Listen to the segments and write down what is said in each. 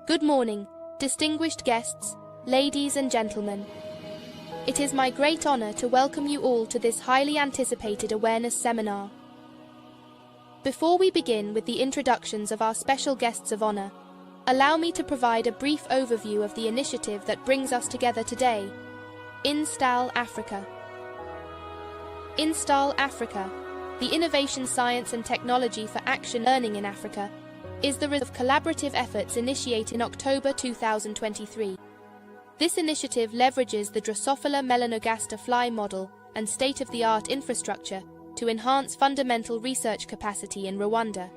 Good morning, distinguished guests, ladies and gentlemen. It is my great honor to welcome you all to this highly anticipated awareness seminar. Before we begin with the introductions of our special guests of honor, allow me to provide a brief overview of the initiative that brings us together today, INSTAL Africa. INSTAL Africa, the Innovation Science and Technology for Action Learning in Africa, is the result of collaborative efforts initiated in October 2023. This initiative leverages the Drosophila melanogaster fly model and state-of-the-art infrastructure to enhance fundamental research capacity in Rwanda.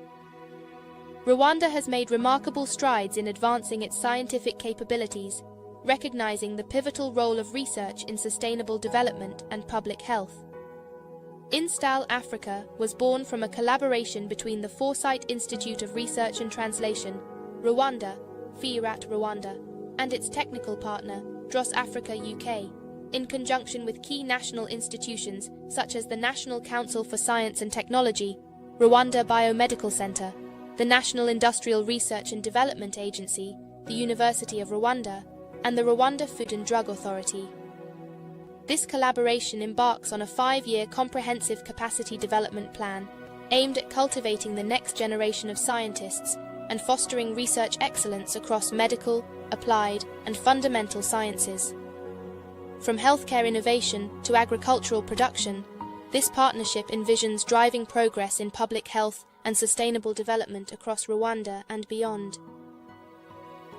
Rwanda has made remarkable strides in advancing its scientific capabilities, recognizing the pivotal role of research in sustainable development and public health. INSTAL Africa was born from a collaboration between the Foresight Institute of Research and Translation, Rwanda, FIRAT Rwanda, and its technical partner, DROS Africa UK, in conjunction with key national institutions such as the National Council for Science and Technology, Rwanda Biomedical Center, the National Industrial Research and Development Agency, the University of Rwanda, and the Rwanda Food and Drug Authority. This collaboration embarks on a 5-year comprehensive capacity development plan aimed at cultivating the next generation of scientists and fostering research excellence across medical, applied, and fundamental sciences. From healthcare innovation to agricultural production, this partnership envisions driving progress in public health and sustainable development across Rwanda and beyond.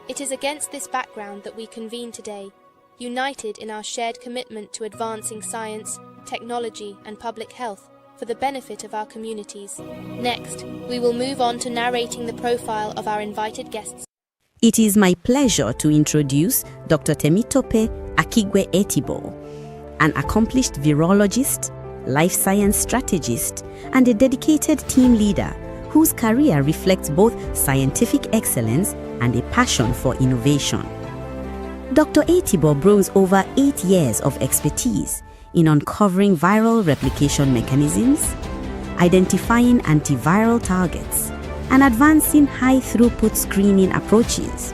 It is against this background that we convene today, united in our shared commitment to advancing science, technology, and public health for the benefit of our communities. Next, we will move on to narrating the profile of our invited guests. It is my pleasure to introduce Dr. Temitope Akhigbe Etibor, an accomplished virologist, life science strategist, and a dedicated team leader whose career reflects both scientific excellence and a passion for innovation. Dr. Etibor brings over 8 years of expertise in uncovering viral replication mechanisms, identifying antiviral targets, and advancing high-throughput screening approaches.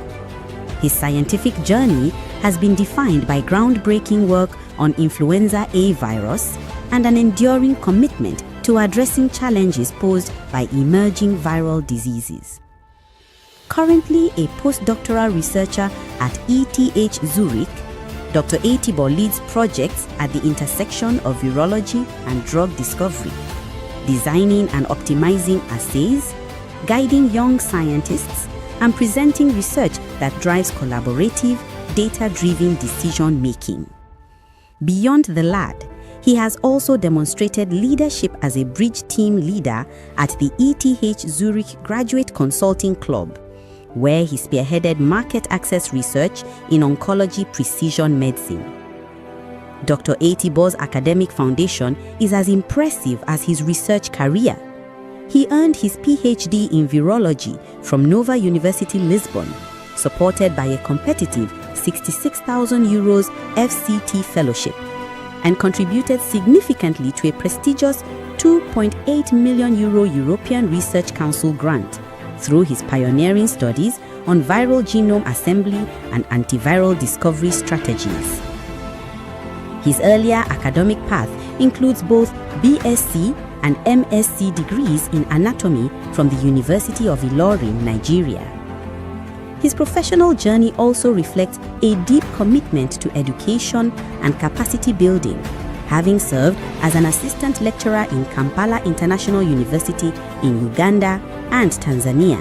His scientific journey has been defined by groundbreaking work on Influenza A virus and an enduring commitment to addressing challenges posed by emerging viral diseases. Currently a postdoctoral researcher at ETH Zurich, Dr. Etibor leads projects at the intersection of virology and drug discovery, designing and optimizing assays, guiding young scientists, and presenting research that drives collaborative, data-driven decision-making. Beyond the lab, he has also demonstrated leadership as a bridge team leader at the ETH Zurich Graduate Consulting Club, where he spearheaded market access research in oncology precision medicine. Dr. Etibor's academic foundation is as impressive as his research career. He earned his PhD in virology from Nova University Lisbon, supported by a competitive €66,000 FCT fellowship, and contributed significantly to a prestigious €2.8 million European Research Council grant through his pioneering studies on viral genome assembly and antiviral discovery strategies. His earlier academic path includes both BSc and MSc degrees in anatomy from the University of Ilorin, Nigeria. His professional journey also reflects a deep commitment to education and capacity building, having served as an assistant lecturer in Kampala International University in Uganda and Tanzania,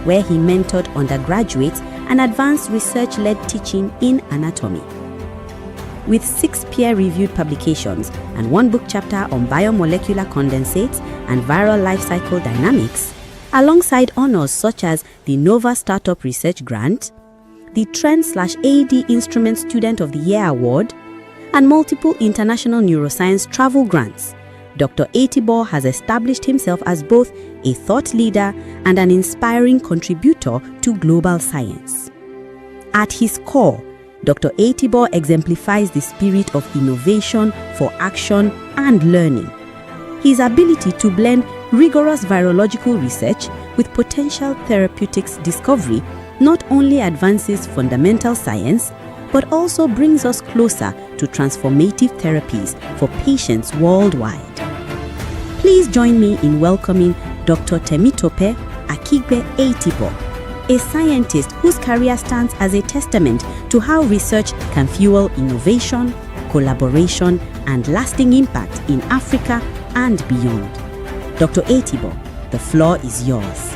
where he mentored undergraduates and advanced research-led teaching in anatomy. With 6 peer-reviewed publications and 1 book chapter on biomolecular condensates and viral life cycle dynamics, alongside honors such as the Nova Startup Research Grant, the Trend/AD Instrument Student of the Year Award, and multiple international neuroscience travel grants, Dr. Etibor has established himself as both a thought leader and an inspiring contributor to global science. At his core, Dr. Etibor exemplifies the spirit of innovation for action and learning. His ability to blend rigorous virological research with potential therapeutics discovery not only advances fundamental science, but also brings us closer to transformative therapies for patients worldwide. Please join me in welcoming Dr. Temitope Akhigbe Etibor, a scientist whose career stands as a testament to how research can fuel innovation, collaboration, and lasting impact in Africa and beyond. Dr. Etibor, the floor is yours.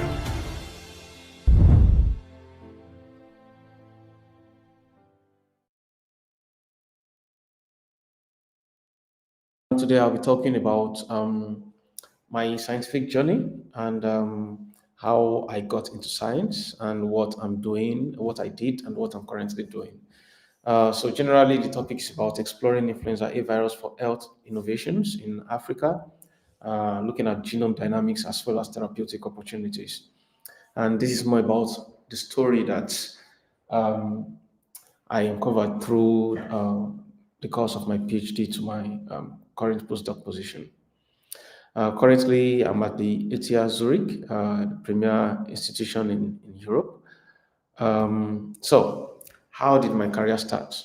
Today I'll be talking about my scientific journey and how I got into science and what I'm doing, what I did, and what I'm currently doing. So generally, the topic is about exploring influenza A virus for health innovations in Africa, looking at genome dynamics as well as therapeutic opportunities. And this is more about the story that um, I uncovered through the course of my PhD to my current postdoc position. Currently, I'm at the ETH Zurich, the premier institution in Europe. So, how did my career start?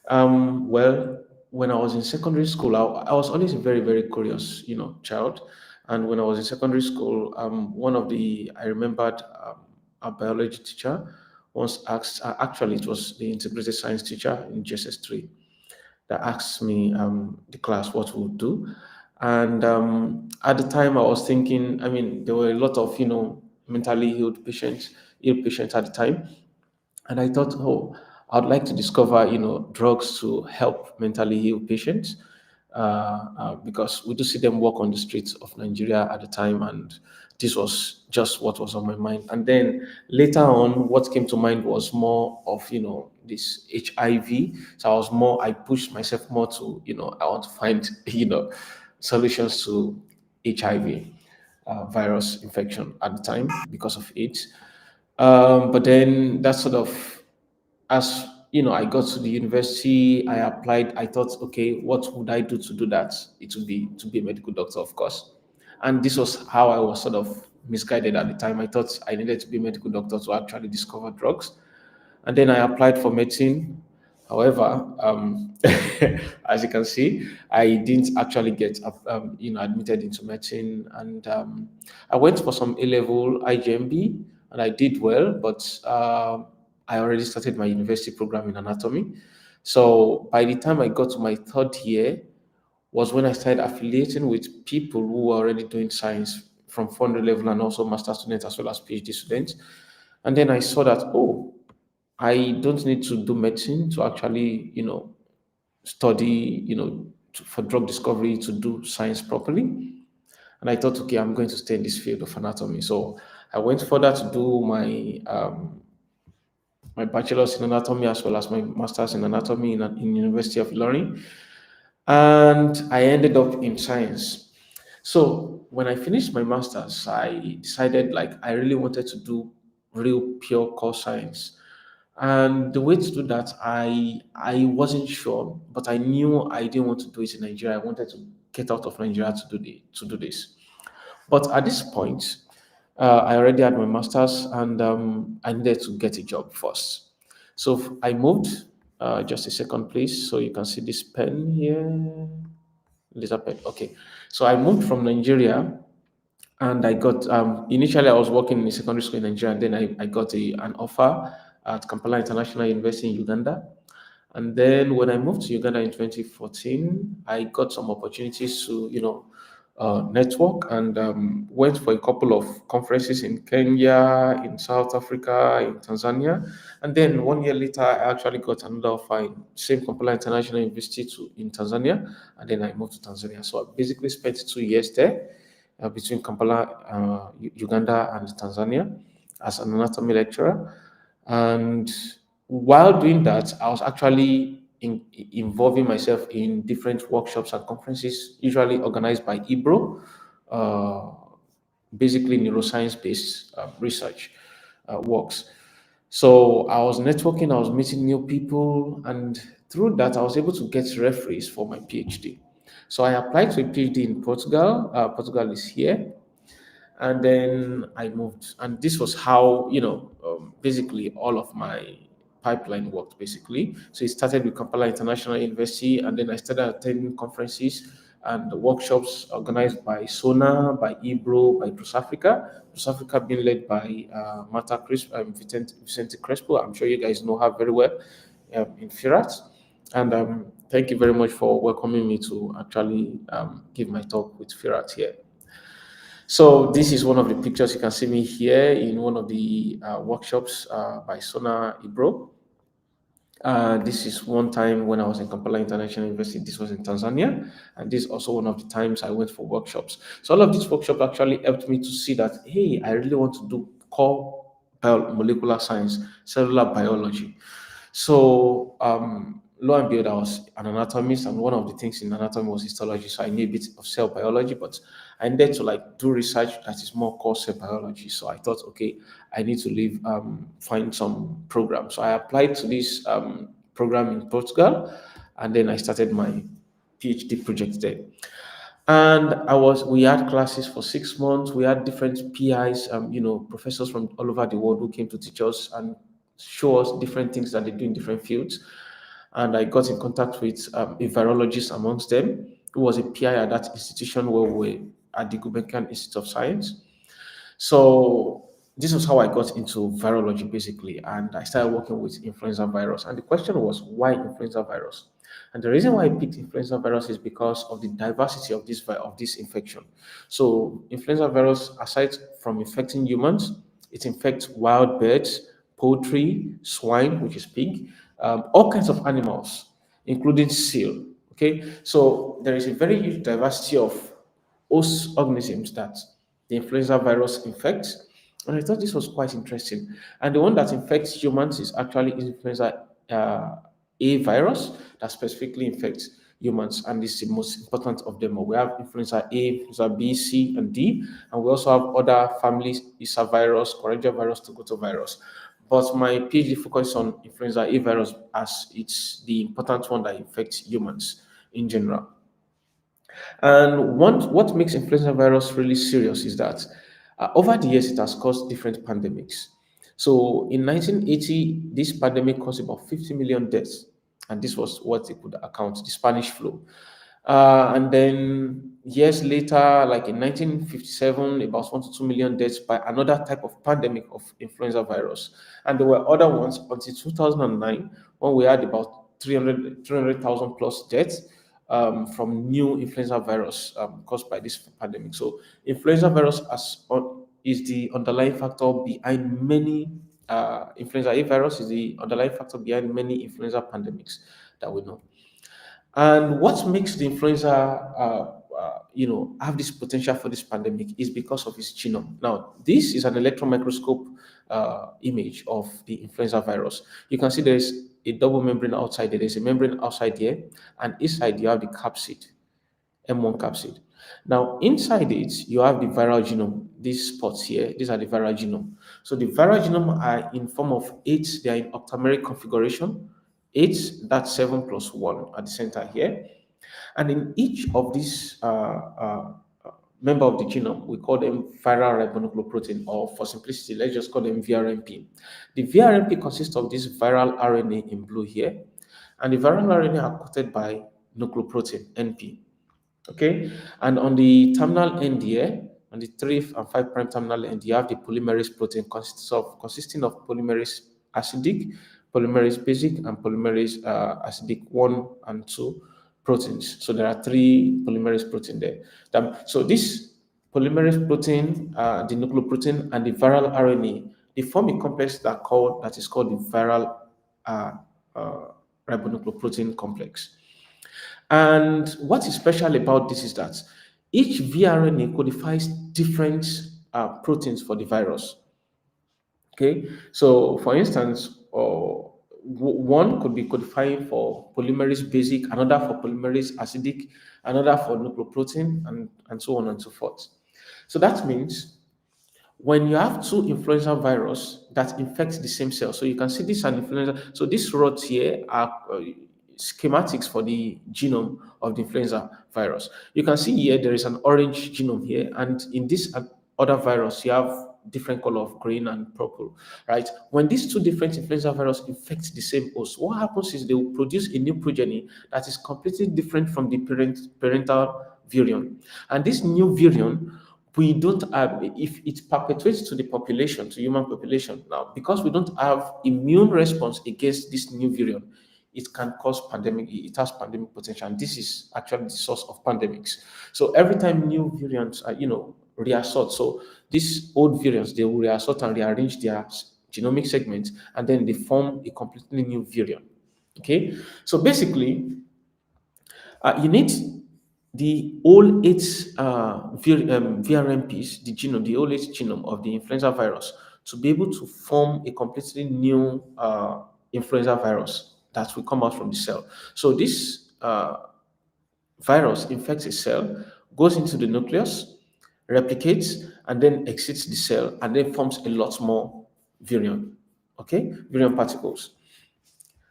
Well, when I was in secondary school, I was always a very, very curious, child. And when I was in secondary school, I remembered a biology teacher once asked, actually, it was the integrated science teacher in GSS3 that asked me the class what we would do. And at the time, I was thinking, I mean, there were a lot of, mentally ill patients at the time. And I thought, oh, I'd like to discover, drugs to help mentally ill patients because we do see them walk on the streets of Nigeria at the time, and this was just what was on my mind. And then later on, what came to mind was more of, this HIV. So I pushed myself more to, I want to find, solutions to HIV virus infection at the time because of AIDS. But then that sort of, as I got to the university, I applied. I thought, okay, what would I do to do that? It would be to be a medical doctor, of course. And this was how I was sort of misguided at the time. I thought I needed to be a medical doctor to actually discover drugs. And then I applied for medicine. However, as you can see, I didn't actually get admitted into medicine, and I went for some A-level IGMB, and I did well, but I already started my university program in anatomy. So by the time I got to my third year, was when I started affiliating with people who were already doing science from 400 level and also master students as well as PhD students. And then I saw that, oh, I don't need to do medicine to actually, study, for drug discovery to do science properly. And I thought, okay, I'm going to stay in this field of anatomy. So I went further to do my bachelor's in anatomy as well as my master's in anatomy in University of Ilorin, and I ended up in science. So when I finished my master's, I decided like I really wanted to do real pure core science. And the way to do that, I wasn't sure, but I knew I didn't want to do it in Nigeria. I wanted to get out of Nigeria to do this. But at this point, I already had my master's, and I needed to get a job first. So I moved. Just a second, please. So you can see this pen here. Little pen. Okay. So I moved from Nigeria, and I got initially I was working in a secondary school in Nigeria, and then I got an offer at Kampala International University in Uganda. And then when I moved to Uganda in 2014, I got some opportunities to, network, and went for a couple of conferences in Kenya, in South Africa, in Tanzania. And then 1 year later, I actually got another offer in same Kampala International University in Tanzania. And then I moved to Tanzania. So I basically spent 2 years there between Kampala, Uganda, and Tanzania as an anatomy lecturer. And while doing that, I was actually involving myself in different workshops and conferences, usually organized by IBRO, uh, basically neuroscience-based research works. So I was networking, I was meeting new people, and through that, I was able to get referees for my PhD. So I applied to a PhD in Portugal. Portugal is here. And then I moved, and this was how basically all of my pipeline worked. Basically, so it started with Kampala International University, and then I started attending conferences and workshops organized by SONA, by IBRO, by Cruz Africa. Cruz Africa being led by Marta Crisp, Vicente Crespo. I'm sure you guys know her very well in Firat. And thank you very much for welcoming me to actually give my talk with Firat here. So this is one of the pictures. You can see me here in one of the workshops by Sona Ibro. This is one time when I was in Kampala International University. This was in Tanzania, and this is also one of the times I went for workshops. So all of these workshops actually helped me to see that, hey, I really want to do core molecular science, cellular biology. So lo and behold, I was an anatomist, and one of the things in anatomy was histology. So I knew a bit of cell biology, but I needed to like do research that is more core cell biology. So I thought, okay, I need to leave, find some program. So I applied to this program in Portugal, and then I started my PhD project there. And we had classes for 6 months. We had different PIs, professors from all over the world who came to teach us and show us different things that they do in different fields. And I got in contact with a virologist amongst them, who was a PI at that institution where we were at the Gulbenkian Institute of Science. So this was how I got into virology, basically. And I started working with influenza virus. And the question was, why influenza virus? And the reason why I picked influenza virus is because of the diversity of this infection. So influenza virus, aside from infecting humans, it infects wild birds, poultry, swine, which is pig, all kinds of animals, including seal. Okay, so there is a very huge diversity of host organisms that the influenza virus infects. And I thought this was quite interesting. And the one that infects humans is actually influenza A virus that specifically infects humans, and this is the most important of them. We have influenza A, influenza B, C, and D, and we also have other families: Issa virus, Corygia virus, Togoto virus. But my PhD focuses on influenza A virus as it's the important one that infects humans in general. And what makes influenza virus really serious is that over the years it has caused different pandemics. So in 1980, this pandemic caused about 50 million deaths, and this was what it could account, the Spanish flu. And then years later, like in 1957, about 1 to 2 million deaths by another type of pandemic of influenza virus. And there were other ones until 2009, when we had about 300,000 plus deaths from new influenza virus caused by this pandemic. So influenza virus is the underlying factor behind many influenza A virus is the underlying factor behind many influenza pandemics that we know. And what makes the influenza, have this potential for this pandemic is because of its genome. Now, this is an electron microscope image of the influenza virus. You can see there is a double membrane outside there. There's a membrane outside here, and inside you have the capsid, M1 capsid. Now, inside it, you have the viral genome. These spots here, these are the viral genome. So the viral genome are in form of 8. They are in octameric configuration. 8, that's 7 plus 1 at the center here. And in each of these member of the genome, we call them viral ribonucleoprotein, or for simplicity, let's just call them VRMP. The VRMP consists of this viral RNA in blue here, and the viral RNA are coated by nucleoprotein, NP. Okay, and on the terminal end here, on the 3' and 5' terminal end, you have the polymerase protein consisting of polymerase acidic, polymerase basic, and polymerase acidic 1 and 2 proteins. So there are 3 polymerase protein there. So this polymerase protein, the nucleoprotein, and the viral RNA, they form a complex that is called the viral ribonucleoprotein complex. And what is special about this is that each vRNA codifies different proteins for the virus. Okay, so for instance, one could be codifying for polymerase basic, another for polymerase acidic, another for nucleoprotein, and so on and so forth. So that means when you have 2 influenza virus that infect the same cell, so you can see this an influenza. So these rods here are schematics for the genome of the influenza virus. You can see here there is an orange genome here, and in this other virus, you have different color of green and purple, right? When these two different influenza virus infect the same host, what happens is they will produce a new progeny that is completely different from the parental virion. And this new virion, we don't have, if it perpetuates to the population, to human population now, because we don't have immune response against this new virion, it can cause pandemic, it has pandemic potential. And this is actually the source of pandemics. So every time new variants are, reassort, so these old variants, they will reassort and rearrange their genomic segments, and then they form a completely new variant. Okay, so basically, you need the whole eight VRMPs, the genome, the whole eight genome of the influenza virus, to be able to form a completely new influenza virus that will come out from the cell. So this virus infects a cell, goes into the nucleus, replicates, and then exits the cell, and then forms a lot more virion, okay, virion particles.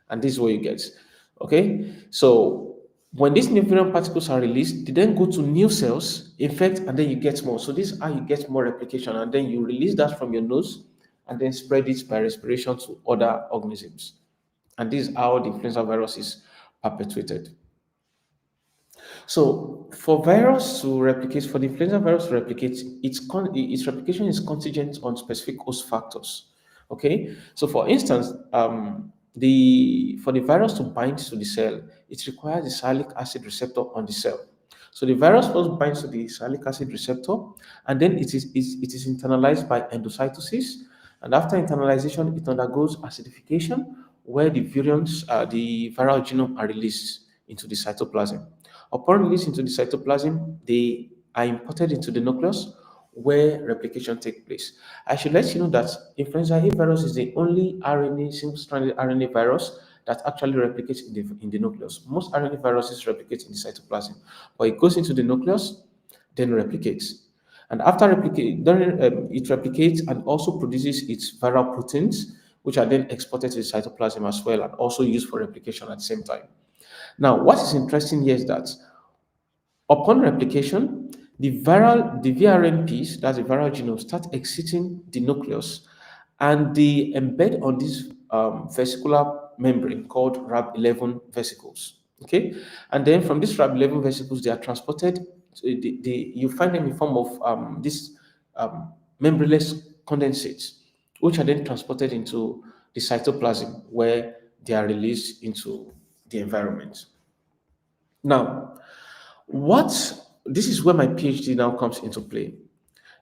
And this is what you get, okay? So when these new virion particles are released, they then go to new cells, infect, and then you get more. So this is how you get more replication, and then you release that from your nose, and then spread it by respiration to other organisms. And this is how the influenza virus is perpetuated. So for virus to replicate, for the influenza virus to replicate, its replication is contingent on specific host factors. Okay, so for instance, for the virus to bind to the cell, it requires the salicylic acid receptor on the cell. So the virus first binds to the salicylic acid receptor, and then it is internalized by endocytosis. And after internalization, it undergoes acidification, where the virions, the viral genome, are released into the cytoplasm. Upon release into the cytoplasm, they are imported into the nucleus where replication takes place. I should let you know that influenza A virus is the only RNA, single-stranded RNA virus that actually replicates in the nucleus. Most RNA viruses replicate in the cytoplasm, but it goes into the nucleus, then replicates. And after it replicates and also produces its viral proteins, which are then exported to the cytoplasm as well and also used for replication at the same time. Now, what is interesting here is that upon replication, the VRNPs, that's the viral genome, start exiting the nucleus, and they embed on this vesicular membrane called RAB11 vesicles. Okay, and then from these RAB11 vesicles, they are transported. So you find them in form of these membraneless condensates, which are then transported into the cytoplasm, where they are released into the environment. Now, what this is where my PhD now comes into play.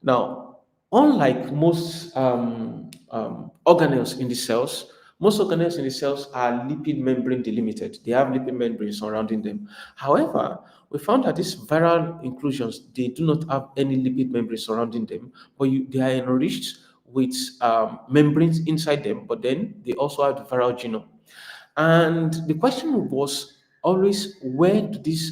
Now, unlike most organelles in the cells, most organelles in the cells are lipid membrane delimited. They have lipid membranes surrounding them. However, we found that these viral inclusions, they do not have any lipid membrane surrounding them, but they are enriched with membranes inside them, but then they also have the viral genome. And the question was always,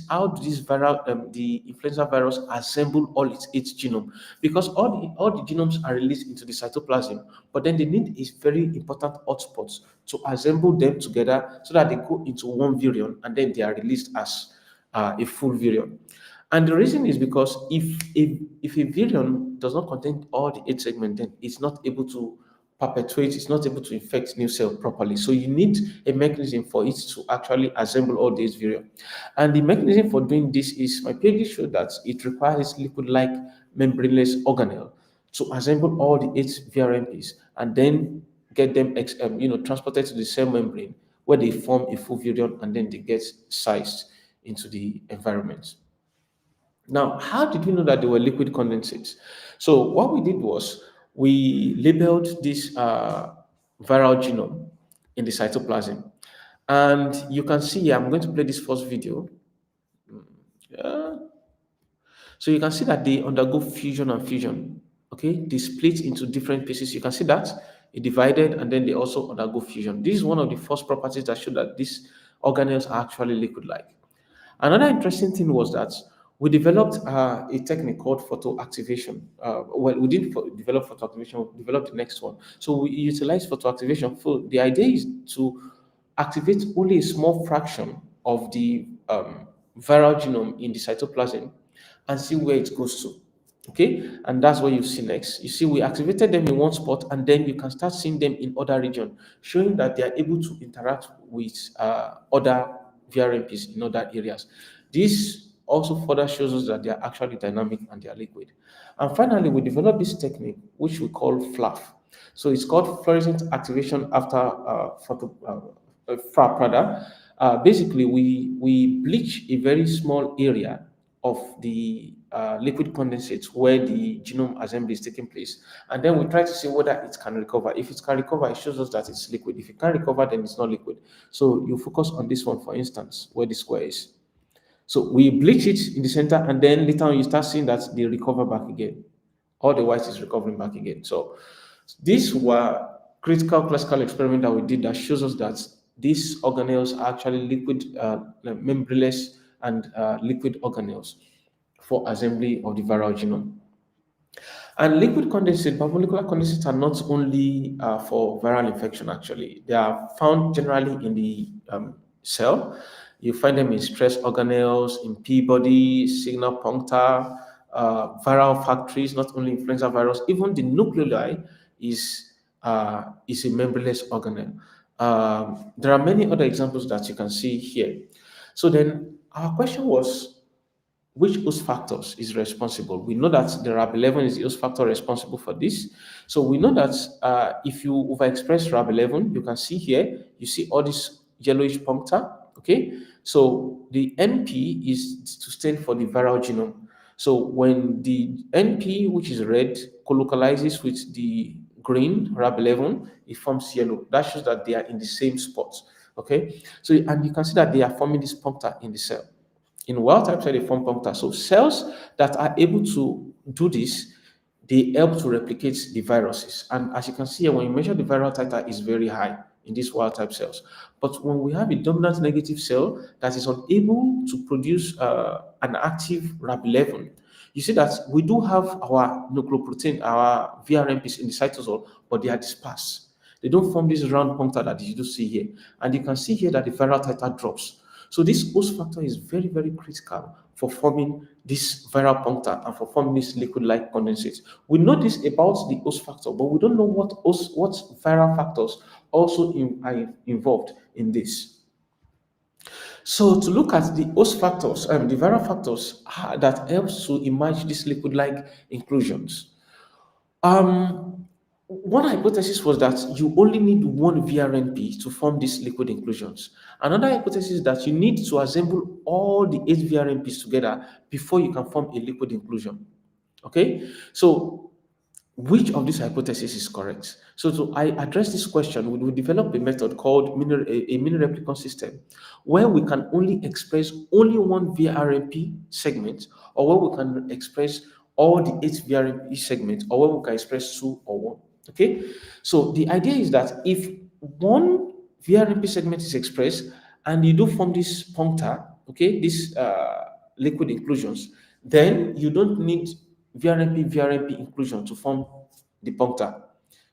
how do this viral, the influenza virus assemble all its genome? Because all the genomes are released into the cytoplasm, but then they need a very important hotspot to assemble them together so that they go into one virion and then they are released as a full virion. And the reason is because if a virion does not contain all the eight segments, then it's not able to perpetuate, it's not able to infect new cell properly. So you need a mechanism for it to actually assemble all these virions. And the mechanism for doing this is, my PhD showed that it requires liquid-like membraneless organelle to assemble all the eight VRMPs and then get them transported to the cell membrane where they form a full virion and then they get sized into the environment. Now, how did we know that they were liquid condensates? So what we did was we labeled this viral genome in the cytoplasm. And you can see, I'm going to play this first video. Yeah. So you can see that they undergo fusion and fusion. Okay, they split into different pieces. You can see that it divided and then they also undergo fusion. This is one of the first properties that show that these organelles are actually liquid-like. Another interesting thing was that we developed a technique called photoactivation. We didn't develop photoactivation, we developed the next one. So we utilize photoactivation. The idea is to activate only a small fraction of the viral genome in the cytoplasm and see where it goes to. Okay, and that's what you see next. You see, we activated them in one spot, and then you can start seeing them in other region, showing that they are able to interact with other VRMPs in other areas. This also further shows us that they are actually dynamic and they are liquid. And finally, we developed this technique which we call FLAF. So it's called fluorescent activation after FRAP rather. Basically, we bleach a very small area of the liquid condensate where the genome assembly is taking place. And then we try to see whether it can recover. If it can recover, it shows us that it's liquid. If it can't recover, then it's not liquid. So you focus on this one, for instance, where the square is. So we bleach it in the center, and then later on you start seeing that they recover back again. All the white is recovering back again. So these were critical classical experiments that we did that shows us that these organelles are actually liquid, membraneless, and liquid organelles for assembly of the viral genome. And liquid condensate, biomolecular condensates are not only for viral infection, actually. They are found generally in the cell. You find them in stress organelles, in P-body, signal puncta, viral factories, not only influenza virus, even the nucleoli is a membraneless organelle. There are many other examples that you can see here. So then our question was, which host factors is responsible? We know that the RAB11 is the host factor responsible for this. So we know that if you overexpress RAB11, you can see here, you see all this yellowish puncta, okay? So the NP is to stand for the viral genome. So when the NP, which is red, colocalizes with the green RAB11, it forms yellow. That shows that they are in the same spot, okay? So, and you can see that they are forming this puncta in the cell. In wild type cell, they form puncta. So cells that are able to do this, they help to replicate the viruses. And as you can see here, when you measure the viral titer is very high in these wild type cells. But when we have a dominant negative cell that is unable to produce an active RAB11, you see that we do have our nucleoprotein, our VRMPs in the cytosol, but they are dispersed. They don't form this round puncta that you do see here. And you can see here that the viral titer drops. So this host factor is very, very critical for forming this viral puncta and for forming this liquid-like condensate. We know this about the host factor, but we don't know what viral factors also are involved in this. So to look at the host factors, the viral factors that helps to emerge these liquid-like inclusions. One hypothesis was that you only need one VRNP to form these liquid inclusions. Another hypothesis is that you need to assemble all the 8 VRNPs together before you can form a liquid inclusion. Okay, so which of these hypotheses is correct? So to address this question, we develop a method called a mini replicon system, where we can only express only one VRNP segment, or where we can express all the 8 VRNP segments, or where we can express 2 or 1. Okay, so the idea is that if one VRMP segment is expressed and you do form this puncta, okay, this liquid inclusions, then you don't need VRMP inclusion to form the puncta.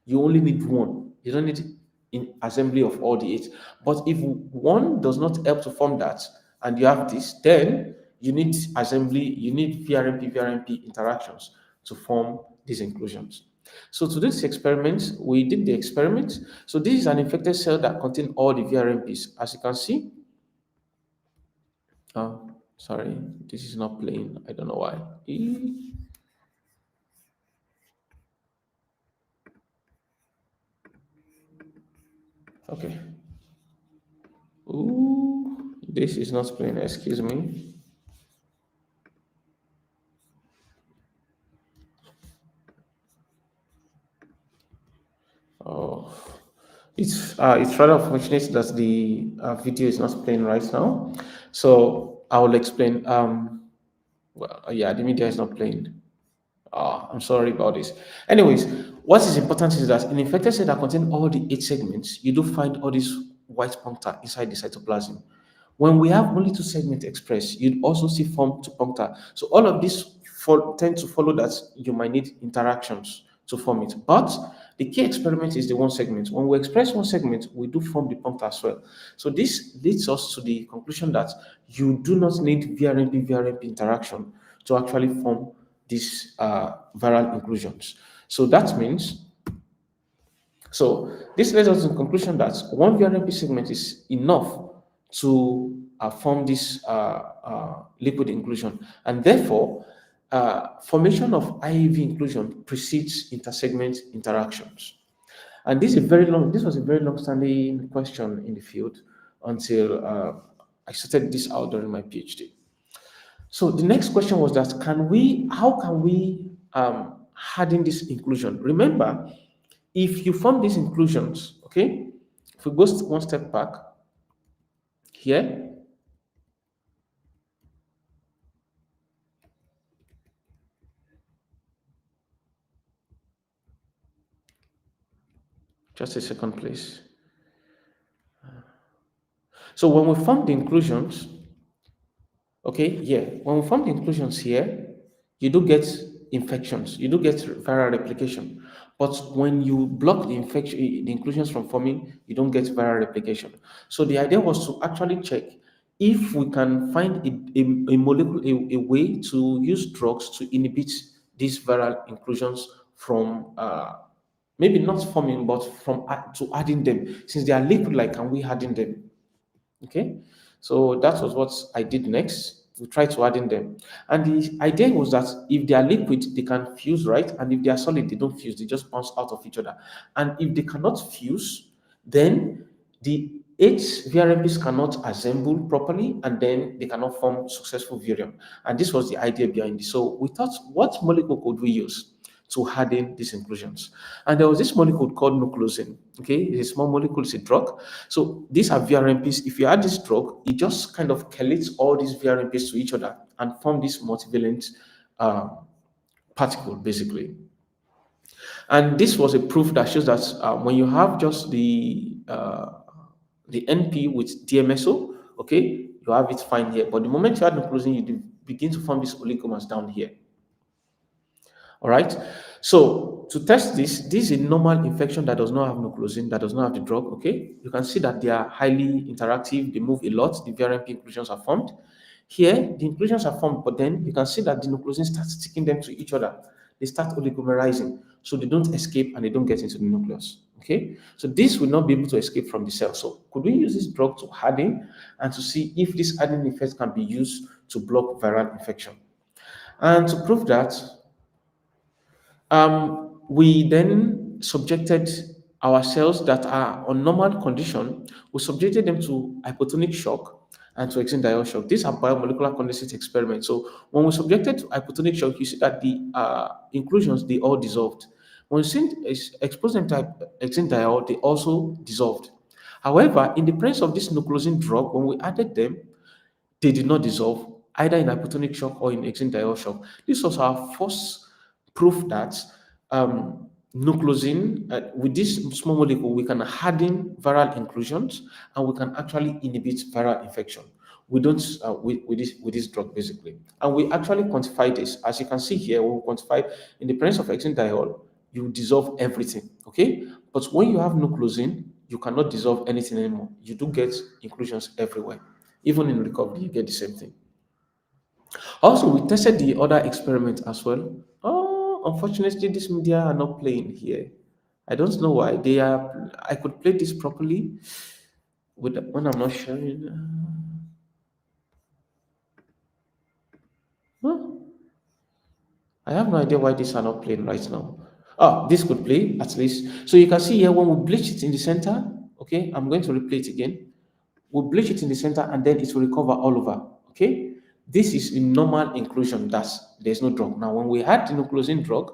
You only need one. You don't need in assembly of all the 8. But if one does not help to form that, and you have this, then you need assembly, you need VRMP interactions to form these inclusions. So to this experiment, we did the experiment. So this is an infected cell that contains all the VRMPs. As you can see, oh, sorry, this is not playing. I don't know why. Okay. Ooh, this is not playing. Excuse me. Oh, it's rather unfortunate that the video is not playing right now. So I will explain. Well, yeah, the media is not playing. I'm sorry about this. Anyways, what is important is that in infected cell that contain all the 8 segments, you do find all these white puncta inside the cytoplasm. When we have only 2 segments expressed, you'd also see form to puncta. So all of these tend to follow that you might need interactions to form it. But the key experiment is the 1 segment. When we express 1 segment, we do form the puncta as well. So this leads us to the conclusion that you do not need VRMP interaction to actually form these viral inclusions. So that means, so this leads us to the conclusion that one VRMP segment is enough to form this liquid inclusion, and therefore formation of IEV inclusion precedes intersegment interactions. And this was a very long-standing question in the field until I started this out during my PhD. So the next question was that how can we harden this inclusion? Remember, if you form these inclusions, okay, if we go one step back here, just a second, please. So when we form the inclusions, okay, yeah, when we form the inclusions here, you do get infections, you do get viral replication. But when you block the infection, the inclusions from forming, you don't get viral replication. So the idea was to actually check if we can find a molecule, a way to use drugs to inhibit these viral inclusions from maybe not forming, but from to adding them. Since they are liquid-like, can we harden them? Okay, so that was what I did next. We tried to add in them, and the idea was that if they are liquid, they can fuse, right? And if they are solid, they don't fuse; they just bounce out of each other. And if they cannot fuse, then the eight VRMPs cannot assemble properly, and then they cannot form successful virion. And this was the idea behind it. So we thought, what molecule could we use to harden these inclusions? And there was this molecule called nucleosine. Okay, it's a small molecule, it's a drug. So these are VRMPs. If you add this drug, it just kind of chelates all these VRMPs to each other and form this multivalent particle, basically. And this was a proof that shows that when you have just the NP with DMSO, okay, you have it fine here. But the moment you add nucleosine, you begin to form these oligomers down here. All right. So to test this is a normal infection that does not have nucleosine, that does not have the drug. Okay. You can see that they are highly interactive. They move a lot. The VRMP inclusions are formed. Here, the inclusions are formed, but then you can see that the nucleosine starts sticking them to each other. They start oligomerizing, so they don't escape and they don't get into the nucleus. Okay. So this will not be able to escape from the cell. So could we use this drug to harden and to see if this hardening effect can be used to block viral infection? And to prove that, we then subjected our cells that are on normal condition, we subjected them to hypotonic shock and to exendiol shock. These are biomolecular condensate experiments. So when we subjected to hypotonic shock, you see that the inclusions, they all dissolved. When we exposed them to exendiol, they also dissolved. However, in the presence of this nucleosine drug, when we added them, they did not dissolve either in hypotonic shock or in exendiol shock. This was our first proof that nucleosine, with this small molecule, we can harden viral inclusions and we can actually inhibit viral infection. We don't with this drug, basically. And we actually quantify this. As you can see here, we quantify in the presence of exendiol, you dissolve everything. Okay, but when you have nucleosine, you cannot dissolve anything anymore. You do get inclusions everywhere. Even in recovery, you get the same thing. Also, we tested the other experiment as well. Oh, unfortunately, this media are not playing here. I don't know why. They are. I could play this properly when I'm not sharing. Huh? I have no idea why these are not playing right now. Oh, this could play at least. So you can see here when we bleach it in the center. Okay, I'm going to replay it again. We'll bleach it in the center and then it will recover all over. Okay, this is a normal inclusion. There's no drug. Now, when we add the nucleosine drug,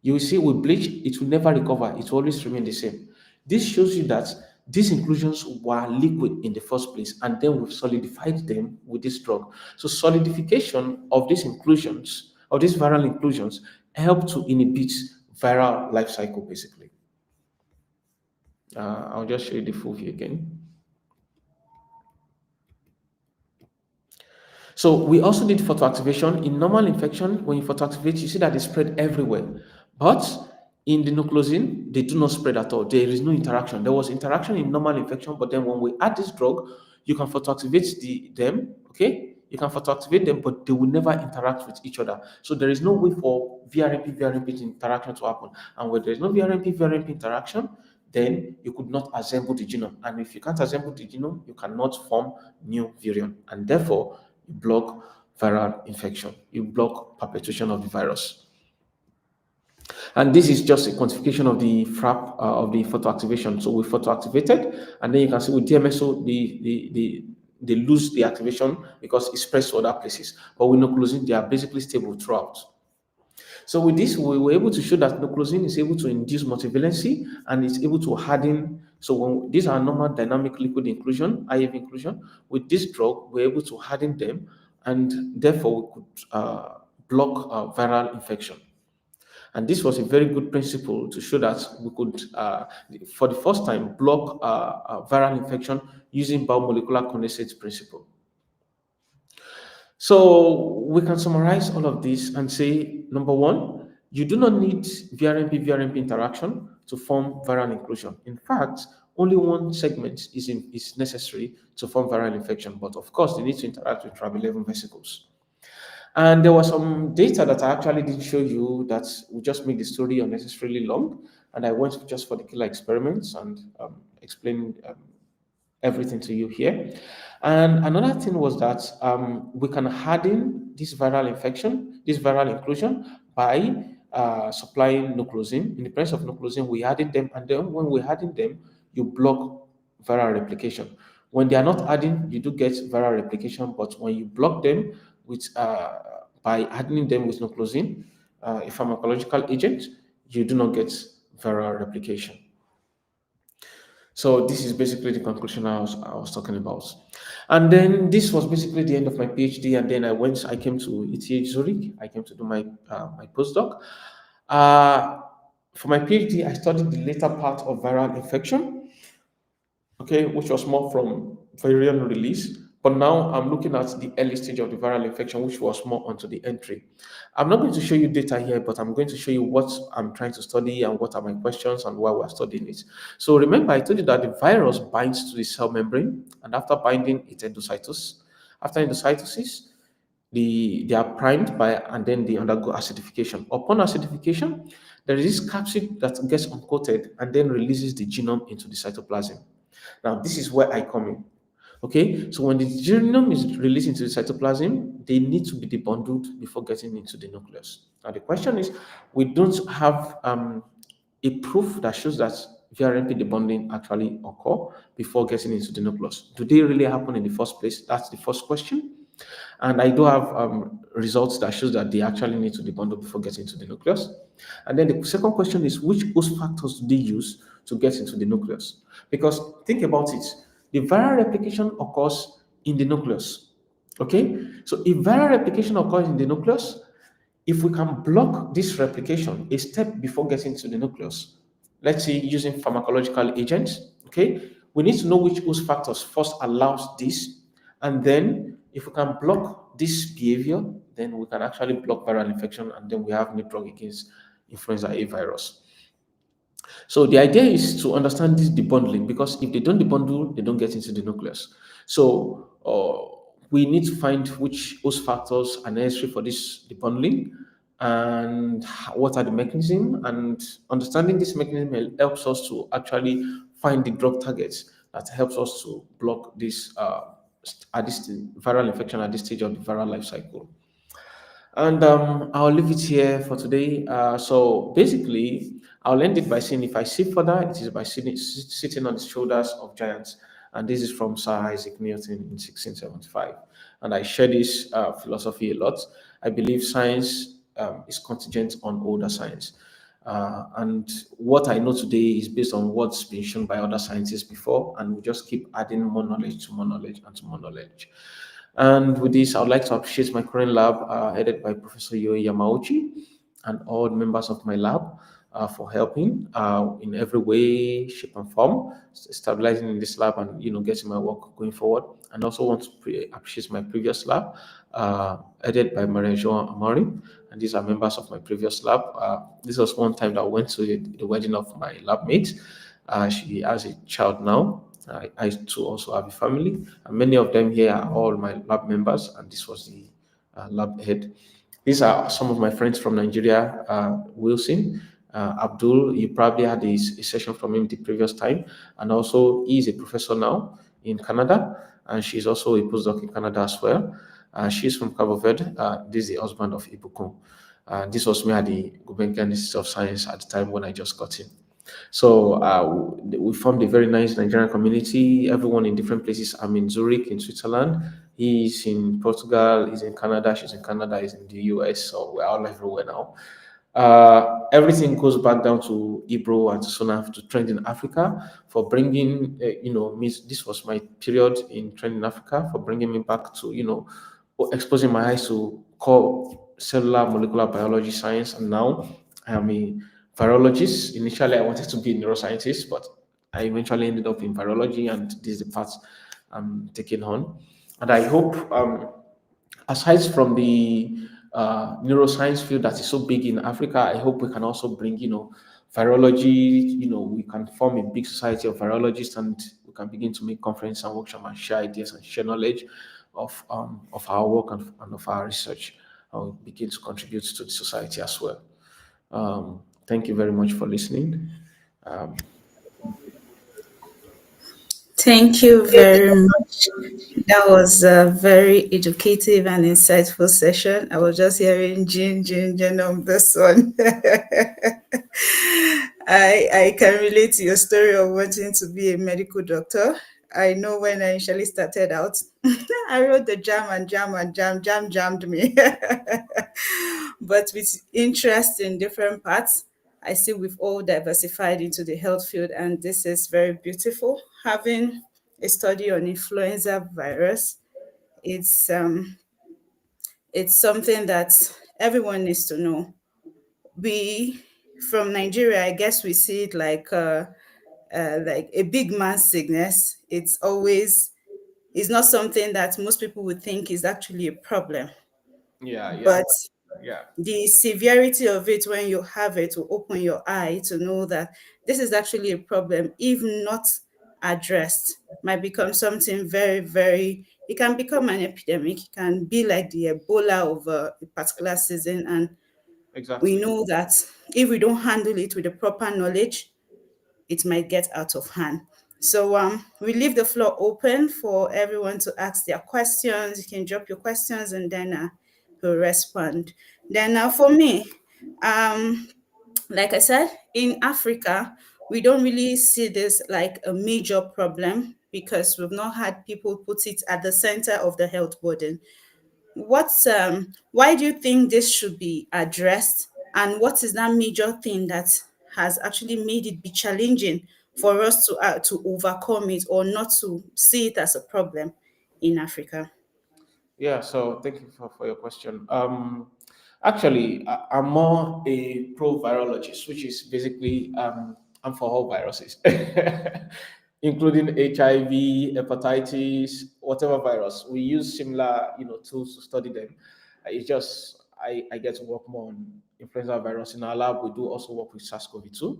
you will see with bleach, it will never recover. It will always remain the same. This shows you that these inclusions were liquid in the first place, and then we've solidified them with this drug. So solidification of these inclusions, of these viral inclusions, help to inhibit viral life cycle, basically. I'll just show you the full view again. So we also did photoactivation. In normal infection, when you photoactivate, you see that they spread everywhere. But in the nucleosine, they do not spread at all. There is no interaction. There was interaction in normal infection, but then when we add this drug, you can photoactivate them, okay? You can photoactivate them, but they will never interact with each other. So there is no way for VRMP interaction to happen. And when there is no VRMP interaction, then you could not assemble the genome. And if you can't assemble the genome, you cannot form new virion. And therefore, you block viral infection. You block perpetuation of the virus. And this is just a quantification of the FRAP of the photoactivation. So we photoactivated, and then you can see with DMSO, they lose the activation because it spreads to other places. But with nucleosine, they are basically stable throughout. So with this, we were able to show that nucleosine is able to induce multivalency and it's able to harden. So when these are normal dynamic liquid inclusion, IF inclusion, with this drug, we're able to harden them, and therefore we could block viral infection. And this was a very good principle to show that we could, for the first time, block viral infection using biomolecular condensate principle. So we can summarize all of this and say, number one, you do not need VRMP interaction to form viral inclusion. In fact, only one segment is necessary to form viral infection, but of course, they need to interact with TRAB11 vesicles. And there was some data that I actually didn't show you that would just make the story unnecessarily long. And I went just for the killer experiments and explained everything to you here. And another thing was that we can harden this viral infection, this viral inclusion, by supplying nucleosine. In the presence of nucleosine, we harden them, and then when we harden them, you block viral replication. When they are not hardened, you do get viral replication, but when you block them with by hardening them with nucleosine, a pharmacological agent, you do not get viral replication. So this is basically the conclusion I was talking about. And then this was basically the end of my PhD. And then I came to ETH Zurich. I came to do my postdoc. For my PhD, I studied the later part of viral infection, okay, which was more from virion release. But now I'm looking at the early stage of the viral infection, which was more onto the entry. I'm not going to show you data here, but I'm going to show you what I'm trying to study and what are my questions and why we're studying it. So remember, I told you that the virus binds to the cell membrane, and after binding, it endocytoses. After endocytosis, they are primed by, and then they undergo acidification. Upon acidification, there is this capsid that gets uncoated and then releases the genome into the cytoplasm. Now, this is where I come in. Okay, so when the genome is released into the cytoplasm, they need to be debundled before getting into the nucleus. Now, the question is, we don't have a proof that shows that VRMP debundling actually occur before getting into the nucleus. Do they really happen in the first place? That's the first question. And I do have results that shows that they actually need to debundle before getting into the nucleus. And then the second question is, which host factors do they use to get into the nucleus? Because think about it. The viral replication occurs in the nucleus, okay? So if viral replication occurs in the nucleus, if we can block this replication a step before getting to the nucleus, let's say using pharmacological agents, okay? We need to know which host factors first allows this, and then if we can block this behavior, then we can actually block viral infection, and then we have new drug against influenza A virus. So the idea is to understand this debundling, because if they don't debundle, they don't get into the nucleus. So we need to find which host factors are necessary for this debundling and what are the mechanisms. And understanding this mechanism helps us to actually find the drug targets that helps us to block this viral infection at this stage of the viral life cycle. And I'll leave it here for today. So basically, I'll end it by saying, if I see further, it is by sitting on the shoulders of giants. And this is from Sir Isaac Newton in 1675. And I share this philosophy a lot. I believe science is contingent on older science. And what I know today is based on what's been shown by other scientists before, and we just keep adding more knowledge to more knowledge and to more knowledge. And with this, I would like to appreciate my current lab, headed by Professor Yoi Yamauchi, and all members of my lab for helping in every way, shape, and form, stabilizing in this lab and getting my work going forward. And also want to appreciate my previous lab, headed by Maria Joan Amari, and these are members of my previous lab. This was one time that I went to the wedding of my lab mate. She has a child now, I too also have a family, and many of them here are all my lab members, and this was the lab head. These are some of my friends from Nigeria. Wilson, Abdul, you probably had a session from him the previous time, and also he is a professor now in Canada, and she's also a postdoc in Canada as well. She's from Cabo Verde. This is the husband of Ibukun. This was me at the Gulbenkian Institute of Science at the time when I just got in. So we formed a very nice Nigerian community. Everyone in different places. I'm in Zurich, in Switzerland. He's in Portugal. He's in Canada. She's in Canada. He's in the US. So we're all everywhere now. Everything goes back down to Ibro and to Sonaf to Trend in Africa for bringing, this was my period in Trend in Africa for bringing me back to, exposing my eyes to core cellular molecular biology science. And now I am a virologist. Initially, I wanted to be a neuroscientist, but I eventually ended up in virology, and this is the path I'm taking on. And I hope, aside from the neuroscience field that is so big in Africa, I hope we can also bring, virology. We can form a big society of virologists, and we can begin to make conferences and workshops and share ideas and share knowledge of our work and of our research, and we begin to contribute to the society as well. Thank you very much for listening. Thank you very much. That was a very educative and insightful session. I was just hearing Genome, this one. I can relate to your story of wanting to be a medical doctor. I know when I initially started out, I wrote the jam jammed me. But with interest in different parts, I see we've all diversified into the health field, and this is very beautiful. Having a study on influenza virus, it's something that everyone needs to know. We from Nigeria, I guess we see it like a big man sickness. It's not something that most people would think is actually a problem. Yeah, But yeah. the severity of it when you have it will open your eye to know that this is actually a problem, if not addressed, might become something very, very, it can become an epidemic. It can be like the Ebola of a particular season. And we Exactly. know that if we don't handle it with the proper knowledge, it might get out of hand. So we leave the floor open for everyone to ask their questions. You can drop your questions and then we'll respond. Then for me, like I said, in Africa, we don't really see this like a major problem because we've not had people put it at the center of the health burden. Why do you think this should be addressed, and what is that major thing that has actually made it be challenging for us to overcome it or not to see it as a problem in Africa? Yeah, so thank you for your question. Actually, I'm more a pro-virologist, which is basically I'm for all viruses, including HIV, hepatitis, whatever virus. We use similar, tools to study them. It's just I get to work more on influenza virus in our lab. We do also work with SARS-CoV-2.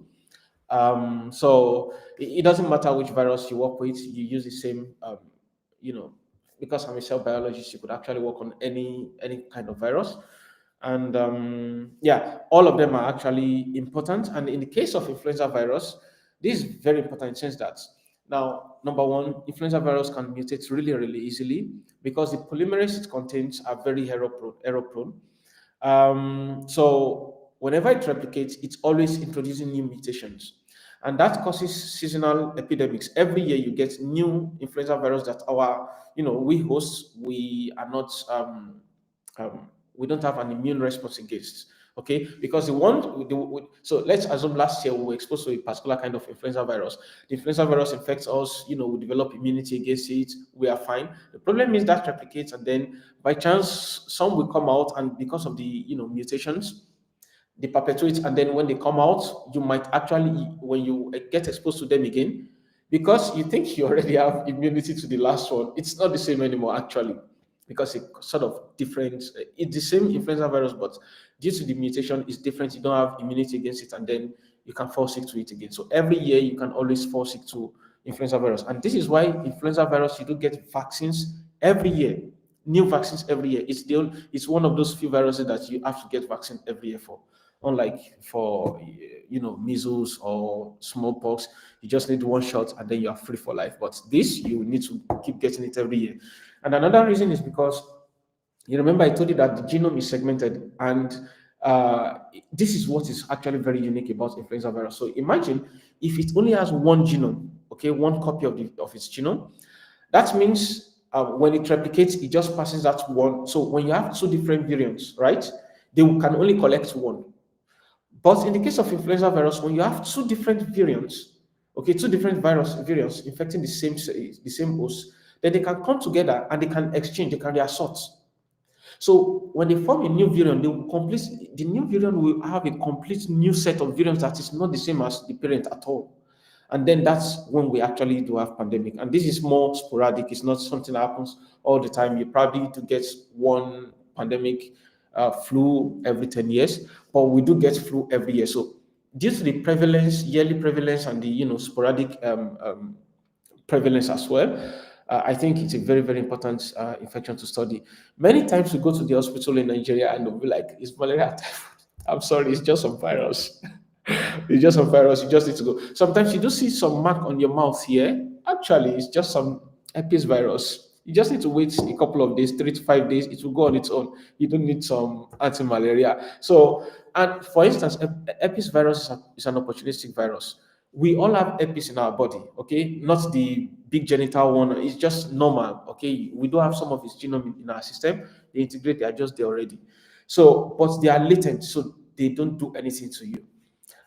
So it doesn't matter which virus you work with, you use the same, you know, because I'm a cell biologist, you could actually work on any kind of virus. And yeah, all of them are actually important. And in the case of influenza virus, this is very important in the sense that now, number one, influenza virus can mutate really, really easily because the polymerase it contains are very error prone. So whenever it replicates, it's always introducing new mutations. And that causes seasonal epidemics. Every year you get new influenza virus that we hosts, we don't have an immune response against. Okay, because so let's assume last year we were exposed to a particular kind of influenza virus. The influenza virus infects us, we develop immunity against it, we are fine. The problem is that replicates, and then by chance some will come out, and because of the mutations, they perpetuate, and then when they come out, you might actually, when you get exposed to them again, because you think you already have immunity to the last one, it's not the same anymore actually, because it's sort of different. It's the same influenza virus, but due to the mutation, it's different. You don't have immunity against it, and then you can fall sick to it again. So every year you can always fall sick to influenza virus. And this is why influenza virus, you do get vaccines every year, new vaccines every year. It's one of those few viruses that you have to get vaccine every year for. Unlike for measles or smallpox, you just need one shot and then you are free for life. But this, you need to keep getting it every year. And another reason is because you remember I told you that the genome is segmented, and this is what is actually very unique about influenza virus. So imagine if it only has one genome, okay, one copy of its genome. That means when it replicates, it just passes that one. So when you have two different variants, right, they can only collect one. But in the case of influenza virus, when you have two different variants, okay, two different virus variants infecting the same host, then they can come together and they can exchange, they can reassort. So when they form a new variant, the new variant will have a complete new set of variants that is not the same as the parent at all. And then that's when we actually do have pandemic. And this is more sporadic. It's not something that happens all the time. You probably do get one pandemic flu every 10 years, but we do get flu every year. So due to the prevalence, yearly prevalence, and the sporadic prevalence as well, I think it's a very, very important infection to study. Many times we go to the hospital in Nigeria and they'll be like, it's malaria typhoid. I'm sorry, it's just some virus. It's just some virus. You just need to go. Sometimes you do see some mark on your mouth here. Actually, it's just some herpes virus. You just need to wait a couple of days, 3 to 5 days. It will go on its own. You don't need some anti-malaria. So, and for instance, herpes virus is an opportunistic virus. We all have herpes in our body, okay? Not the big genital one. It's just normal, okay? We do have some of its genome in our system. They integrate, they are just there already. So, but they are latent, so they don't do anything to you.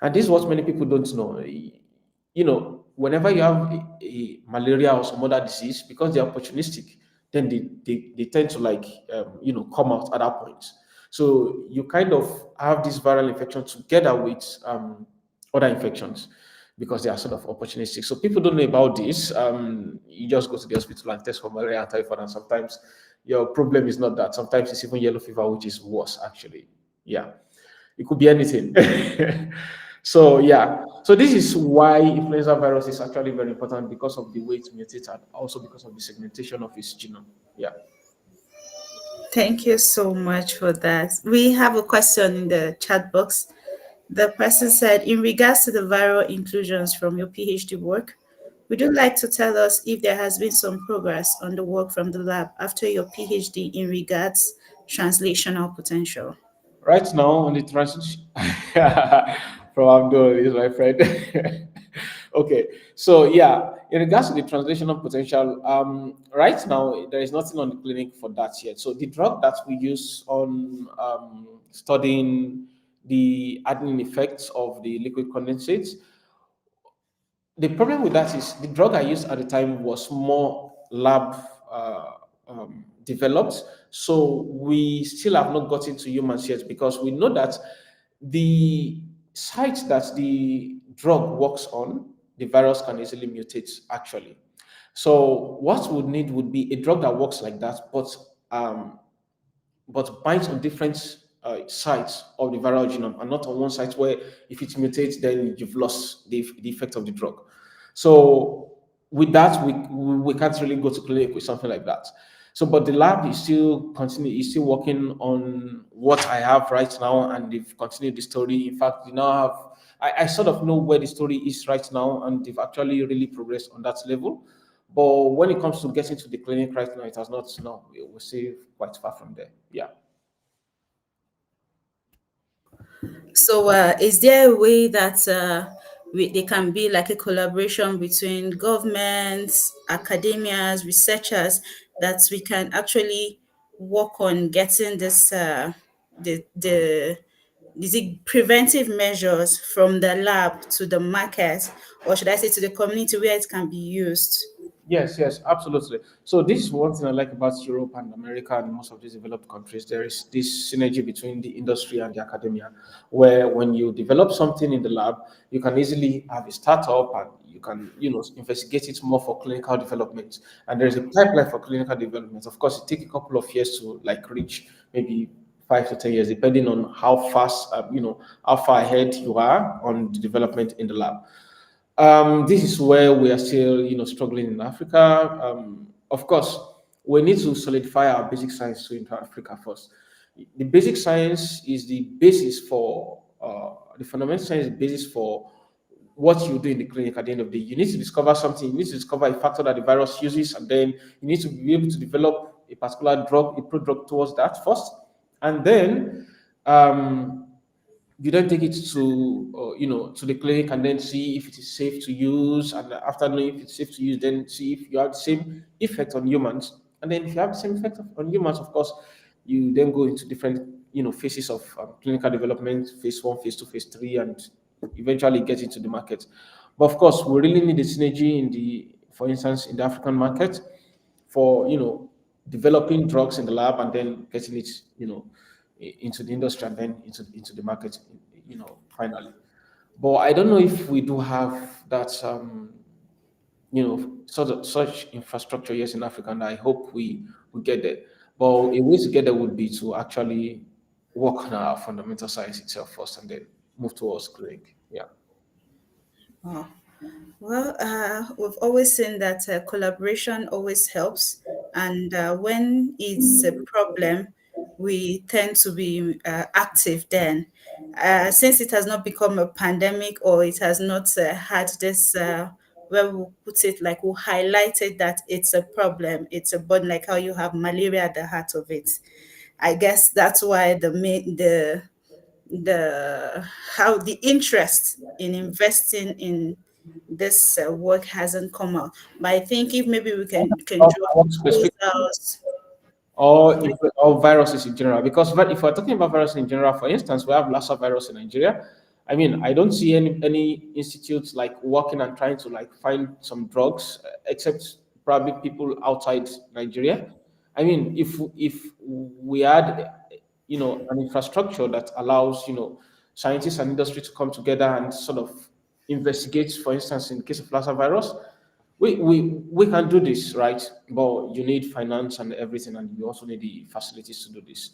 And this is what many people don't know. Whenever you have a malaria or some other disease, because they're opportunistic, then they tend to come out at that point. So you kind of have this viral infection together with other infections because they are sort of opportunistic. So people don't know about this. You just go to the hospital and test for malaria and typhoid, and sometimes your problem is not that. Sometimes it's even yellow fever, which is worse, actually. Yeah, it could be anything. So yeah, so this is why influenza virus is actually very important, because of the way it mutates and also because of the segmentation of its genome. Yeah. Thank you so much for that. We have a question in the chat box. The person said, in regards to the viral inclusions from your PhD work, would you like to tell us if there has been some progress on the work from the lab after your PhD in regards translational potential? Right now on the transition from Abdul is my friend. Okay, so yeah, in regards to the translational potential, right now there is nothing on the clinic for that yet. So the drug that we use on studying the hardening effects of the liquid condensates, the problem with that is the drug I used at the time was more lab developed. So we still have not gotten to humans yet, because we know that the site that the drug works on, the virus can easily mutate actually. So what we would need would be a drug that works like that, but binds on different sites of the viral genome, and not on one site where if it mutates, then you've lost the effect of the drug. So with that, we can't really go to clinic with something like that. So, but the lab is still working on what I have right now, and they've continued the story. In fact, we now have, I sort of know where the story is right now, and they've actually really progressed on that level. But when it comes to getting to the clinic right now, it has not. No, we're still quite far from there. Yeah. So, is there a way that there can be like a collaboration between governments, academias, researchers, that we can actually work on getting this the is it preventive measures from the lab to the market, or should I say to the community where it can be used? Yes, yes, absolutely. So this is one thing I like about Europe and America and most of these developed countries. There is this synergy between the industry and the academia, where when you develop something in the lab, you can easily have a startup and you can, investigate it more for clinical development. And there is a pipeline for clinical development. Of course, it takes a couple of years to reach maybe 5 to 10 years, depending on how fast, how far ahead you are on the development in the lab. This is where we are still, struggling in Africa. Of course, we need to solidify our basic science into Africa first. The basic science is the basis for the fundamental science is the basis for what you do in the clinic at the end of the day. You need to discover something, you need to discover a factor that the virus uses, and then you need to be able to develop a particular drug, a prodrug towards that first. And then you then take it to to the clinic and then see if it is safe to use, and after knowing if it's safe to use, then see if you have the same effect on humans. And then if you have the same effect on humans, of course, you then go into different phases of clinical development, phase 1, phase 2, phase 3, and eventually get into the market. But of course, we really need the synergy in the, for instance, in the African market, for developing drugs in the lab and then getting it into the industry and then into the market, finally. But I don't know if we do have that sort of such infrastructure, yes, in Africa, and I hope we get there. But a way to get there would be to actually work on our fundamental science itself first and then move towards clinic. Yeah. Wow. Well, we've always seen that collaboration always helps, and when it's a problem, we tend to be active then. Since it has not become a pandemic, or it has not had this, where we put it, like we highlighted that it's a problem, it's a burden, like how you have malaria at the heart of it. I guess that's why the how the interest in investing in this work hasn't come out. But I think if maybe we can draw What specific proposals. or viruses in general? Because if we're talking about viruses in general, for instance, we have Lassa virus in Nigeria. I mean, I don't see any institutes like working and trying to like find some drugs, except probably people outside Nigeria. I mean, if we had an infrastructure that allows scientists and industry to come together and sort of investigate, for instance, in the case of Lassa virus, we can do this, right? But you need finance and everything, and you also need the facilities to do this.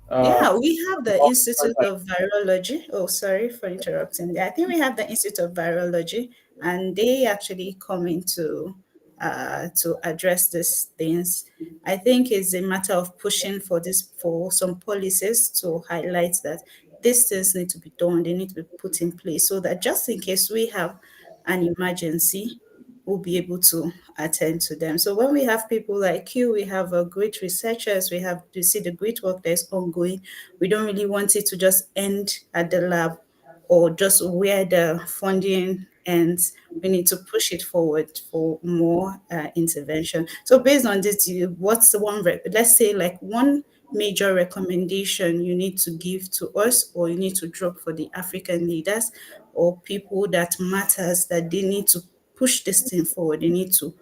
Uh, Yeah, we have the Institute of Virology. Oh, sorry for interrupting. I think we have the Institute of Virology, and they actually come into to address these things. I think it's a matter of pushing for this, for some policies to highlight that these things need to be done. They need to be put in place so that just in case we have an emergency, will be able to attend to them. So when we have people like you, we have great researchers, we have to see the great work that is ongoing. We don't really want it to just end at the lab or just where the funding ends. We need to push it forward for more intervention. So based on this, what's the one, let's say like one major recommendation you need to give to us, or you need to drop for the African leaders or people that matters, that they need to push this thing forward. They need to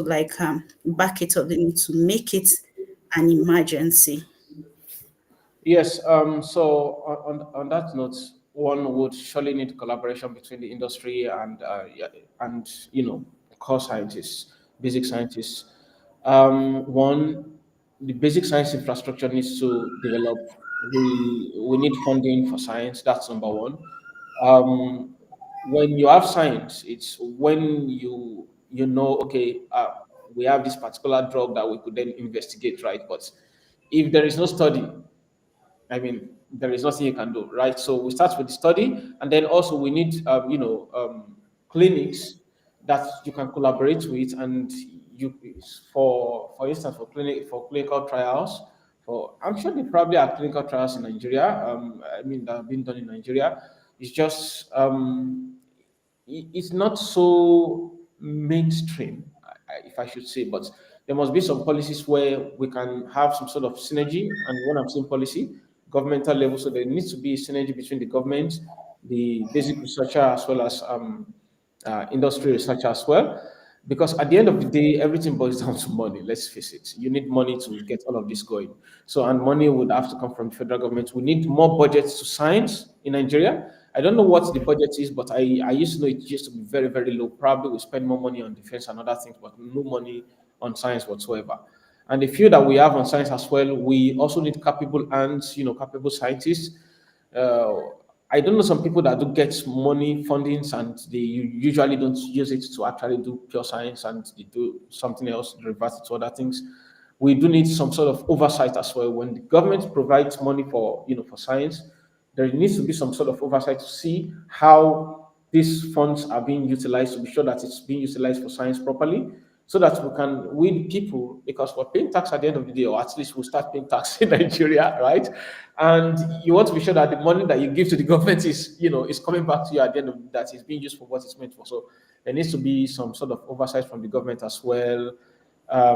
like back it up. They need to make it an emergency. Yes. So on that note, one would surely need collaboration between the industry and yeah, and core scientists, basic scientists. One, the basic science infrastructure needs to develop. We need funding for science. That's number one. When you have science, it's when okay, we have this particular drug that we could then investigate, right? But if there is no study, I mean, there is nothing you can do, right? So we start with the study, and then also we need, clinics that you can collaborate with, and you, for instance, for clinical trials. For I'm sure they probably have clinical trials in Nigeria. I mean, that have been done in Nigeria. It's just it's not so mainstream, if I should say, but there must be some policies where we can have some sort of synergy. And when I'm saying policy, governmental level, so there needs to be a synergy between the government, the basic researcher, as well as industry researcher as well. Because at the end of the day, everything boils down to money. Let's face it. You need money to get all of this going. So, and money would have to come from the federal government. We need more budgets to science in Nigeria. I don't know what the budget is, but I used to know it used to be very, very low. Probably we spend more money on defense and other things, but no money on science whatsoever. And the few that we have on science as well, we also need capable hands, capable scientists. Uh, I don't know some people that do get money fundings and they usually don't use it to actually do pure science and they do something else, revert it to other things. We do need some sort of oversight as well. When the government provides money for for science, there needs to be some sort of oversight to see how these funds are being utilized to be sure that it's being utilized for science properly, so that we can win people because we're paying tax at the end of the day, or at least we'll start paying tax in Nigeria, right? And you want to be sure that the money that you give to the government is coming back to you at the end of that is being used for what it's meant for. So there needs to be some sort of oversight from the government as well.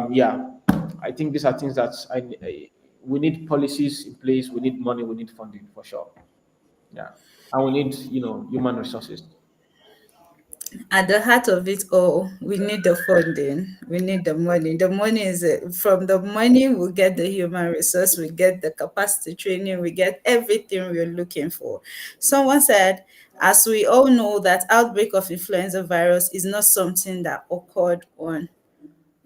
Yeah, I think these are things that we need policies in place, we need money, we need funding for sure. Yeah, and we need human resources. At the heart of it all, we need the funding, we need the money. The money is from the money we get the human resource, we get the capacity training, we get everything we're looking for. Someone said, as we all know, that outbreak of influenza virus is not something that occurred on,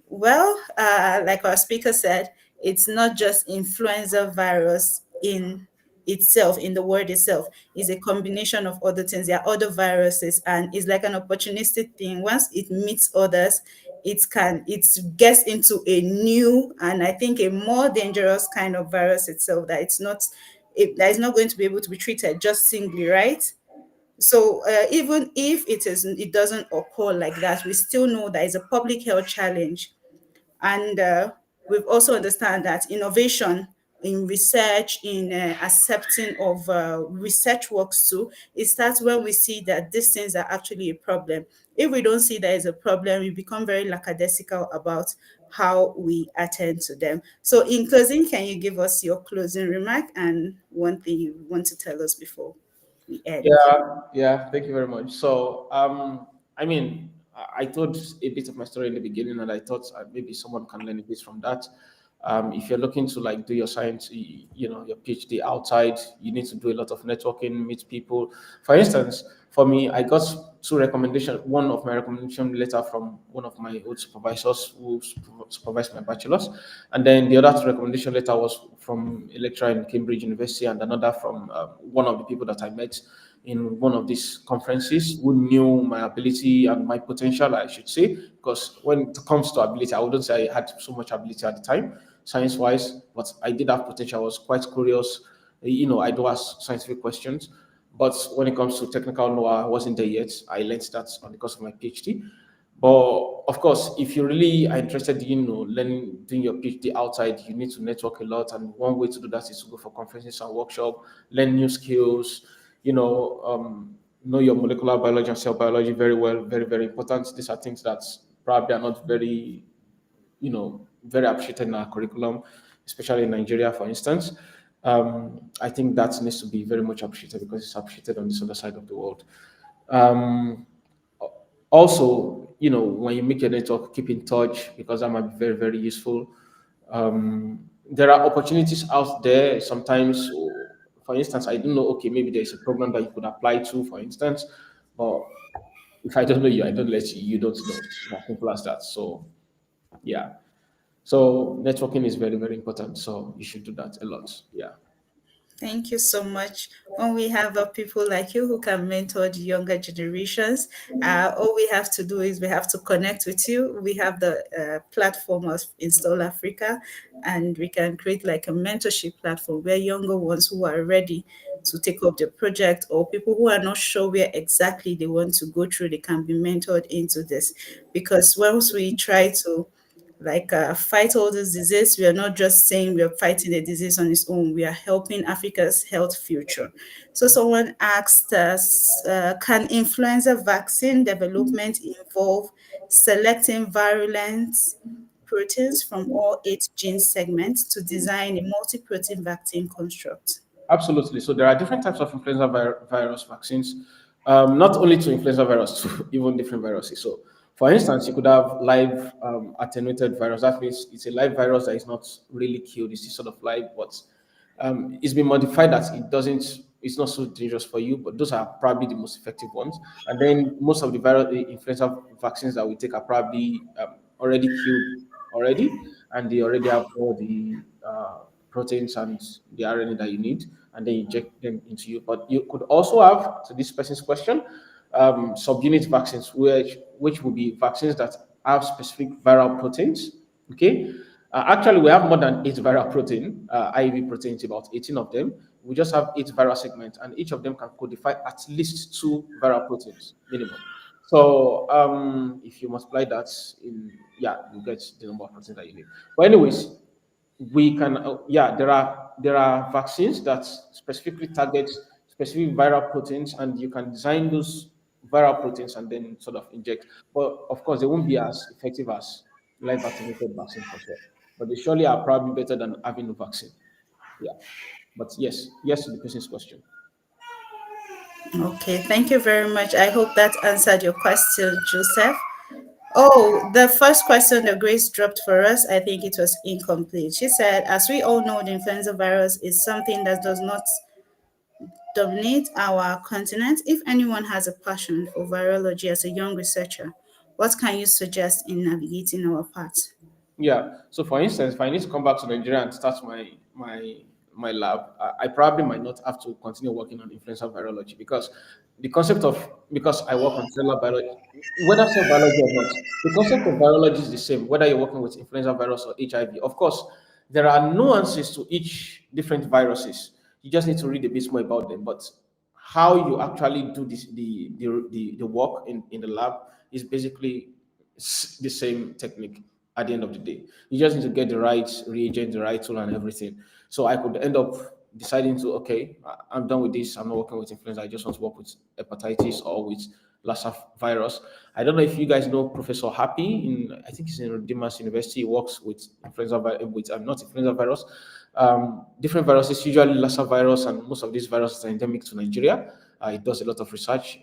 well, like our speaker said, it's not just influenza virus in itself, in the word itself. It's a combination of other things. There are other viruses, and it's like an opportunistic thing. Once it meets others, it gets into a new and I think a more dangerous kind of virus itself that is not going to be able to be treated just singly, right? So even if it doesn't occur like that, we still know that it's a public health challenge. And we've also understand that innovation in research, in accepting of research works too, it starts when we see that these things are actually a problem. If we don't see that as a problem, we become very lackadaisical about how we attend to them. So in closing, can you give us your closing remark and one thing you want to tell us before we end? Yeah. Thank you very much. So, I mean, I told a bit of my story in the beginning, and I thought maybe someone can learn a bit from that. If you're looking to like do your science, your PhD outside, you need to do a lot of networking, meet people. For instance, for me, I got two recommendations. One of my recommendation letter from one of my old supervisors who supervised my bachelor's, and then the other two recommendation letter was from a lecturer in Cambridge University, and another from one of the people that I met in one of these conferences who knew my ability and my potential, I should say, because when it comes to ability, I wouldn't say I had so much ability at the time, science wise, but I did have potential. I was quite curious. I do ask scientific questions, but when it comes to technical know, I wasn't there yet. I learned that on the course of my PhD. But of course, if you really are interested in learning, doing your PhD outside, you need to network a lot. And one way to do that is to go for conferences and workshop, learn new skills, know your molecular biology and cell biology very well, very, very important. These are things that probably are not very, very appreciated in our curriculum, especially in Nigeria, for instance. I think that needs to be very much appreciated because it's appreciated on this other side of the world. Um, Also, when you make your network, keep in touch because that might be very, very useful. There are opportunities out there sometimes. For instance, I don't know, okay, maybe there's a program that you could apply to, for instance, but if I don't know you, I don't let you, you don't know. As simple as that. So, yeah. So, networking is very, very important. So, you should do that a lot. Yeah. Thank you so much. When we have people like you who can mentor the younger generations, all we have to do is we have to connect with you. We have the platform of INSTAL Africa, and we can create like a mentorship platform where younger ones who are ready to take up the project or people who are not sure where exactly they want to go through, they can be mentored into this. Because once we try to fight all this disease. We are not just saying we are fighting the disease on its own. We are helping Africa's health future. So someone asked us, can influenza vaccine development involve selecting virulent proteins from all 8 gene segments to design a multi-protein vaccine construct? Absolutely. So there are different types of influenza virus vaccines, not only to influenza virus, to even different viruses. So, for instance, you could have live attenuated virus. That means it's a live virus that is not really killed. It's just sort of live, but it's been modified that it's not so dangerous for you. But those are probably the most effective ones. And then most of the the influenza vaccines that we take are probably already killed already, and they already have all the proteins and the RNA that you need, and then inject them into you. But you could also have, to this person's question, subunit vaccines, which will be vaccines that have specific viral proteins. Okay. Actually, we have more than 8 viral protein, IEV proteins, about 18 of them. We just have 8 viral segments, and each of them can codify at least 2 viral proteins minimum. So if you multiply that you get the number of proteins that you need. But anyways, we can there are vaccines that specifically target specific viral proteins, and you can design those viral proteins and then sort of inject. But of course, they won't be as effective as live activated vaccine for sure. But they surely are probably better than having no vaccine. Yeah. But yes to the person's question. Okay, thank you very much. I hope that answered your question, Joseph. Oh, the first question that Grace dropped for us, I think it was incomplete. She said, as we all know, the influenza virus is something that does not dominate our continent. If anyone has a passion for virology as a young researcher, what can you suggest in navigating our path? Yeah. So, for instance, if I need to come back to Nigeria and start my lab, I probably might not have to continue working on influenza virology, because because I work on cellular biology, whether cell biology or not, the concept of virology is the same, whether you're working with influenza virus or HIV. Of course, there are nuances to each different viruses. You just need to read a bit more about them. But how you actually do this, the work in the lab, is basically the same technique at the end of the day. You just need to get the right reagent, the right tool, and everything. So I could end up deciding to, okay, I'm done with this. I'm not working with influenza. I just want to work with hepatitis or with Lassa virus. I don't know if you guys know Professor Happy I think he's in Redeemers University. He works with influenza with not influenza virus, different viruses, usually Lassa virus, and most of these viruses are endemic to Nigeria. He does a lot of research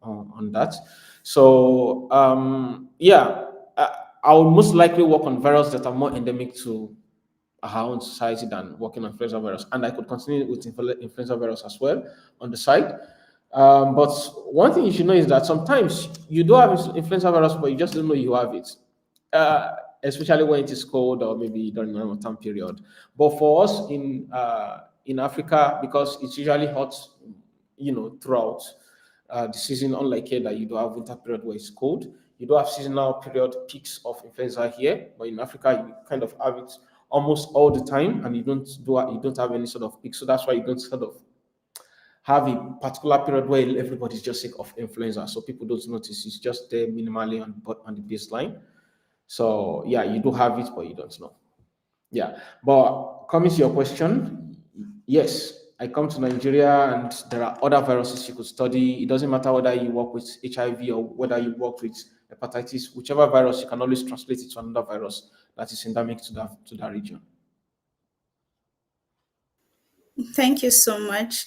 on that. So I would most likely work on viruses that are more endemic to our own society than working on influenza virus, and I could continue with influenza virus as well on the side. But one thing you should know is that sometimes you do have influenza virus, but you just don't know you have it, especially when it is cold or maybe during the time period. But for us in Africa, because it's usually hot, throughout the season, unlike here that you do have winter period where it's cold, you do have seasonal period peaks of influenza here, but in Africa you kind of have it almost all the time, and you don't have any sort of peak. So that's why you don't sort of have a particular period where everybody's just sick of influenza. So people don't notice. It's just there minimally on the baseline. So yeah, you do have it, but you don't know. Yeah. But coming to your question, yes, I come to Nigeria and there are other viruses you could study. It doesn't matter whether you work with HIV or whether you work with hepatitis, whichever virus, you can always translate it to another virus that is endemic to that region. Thank you so much.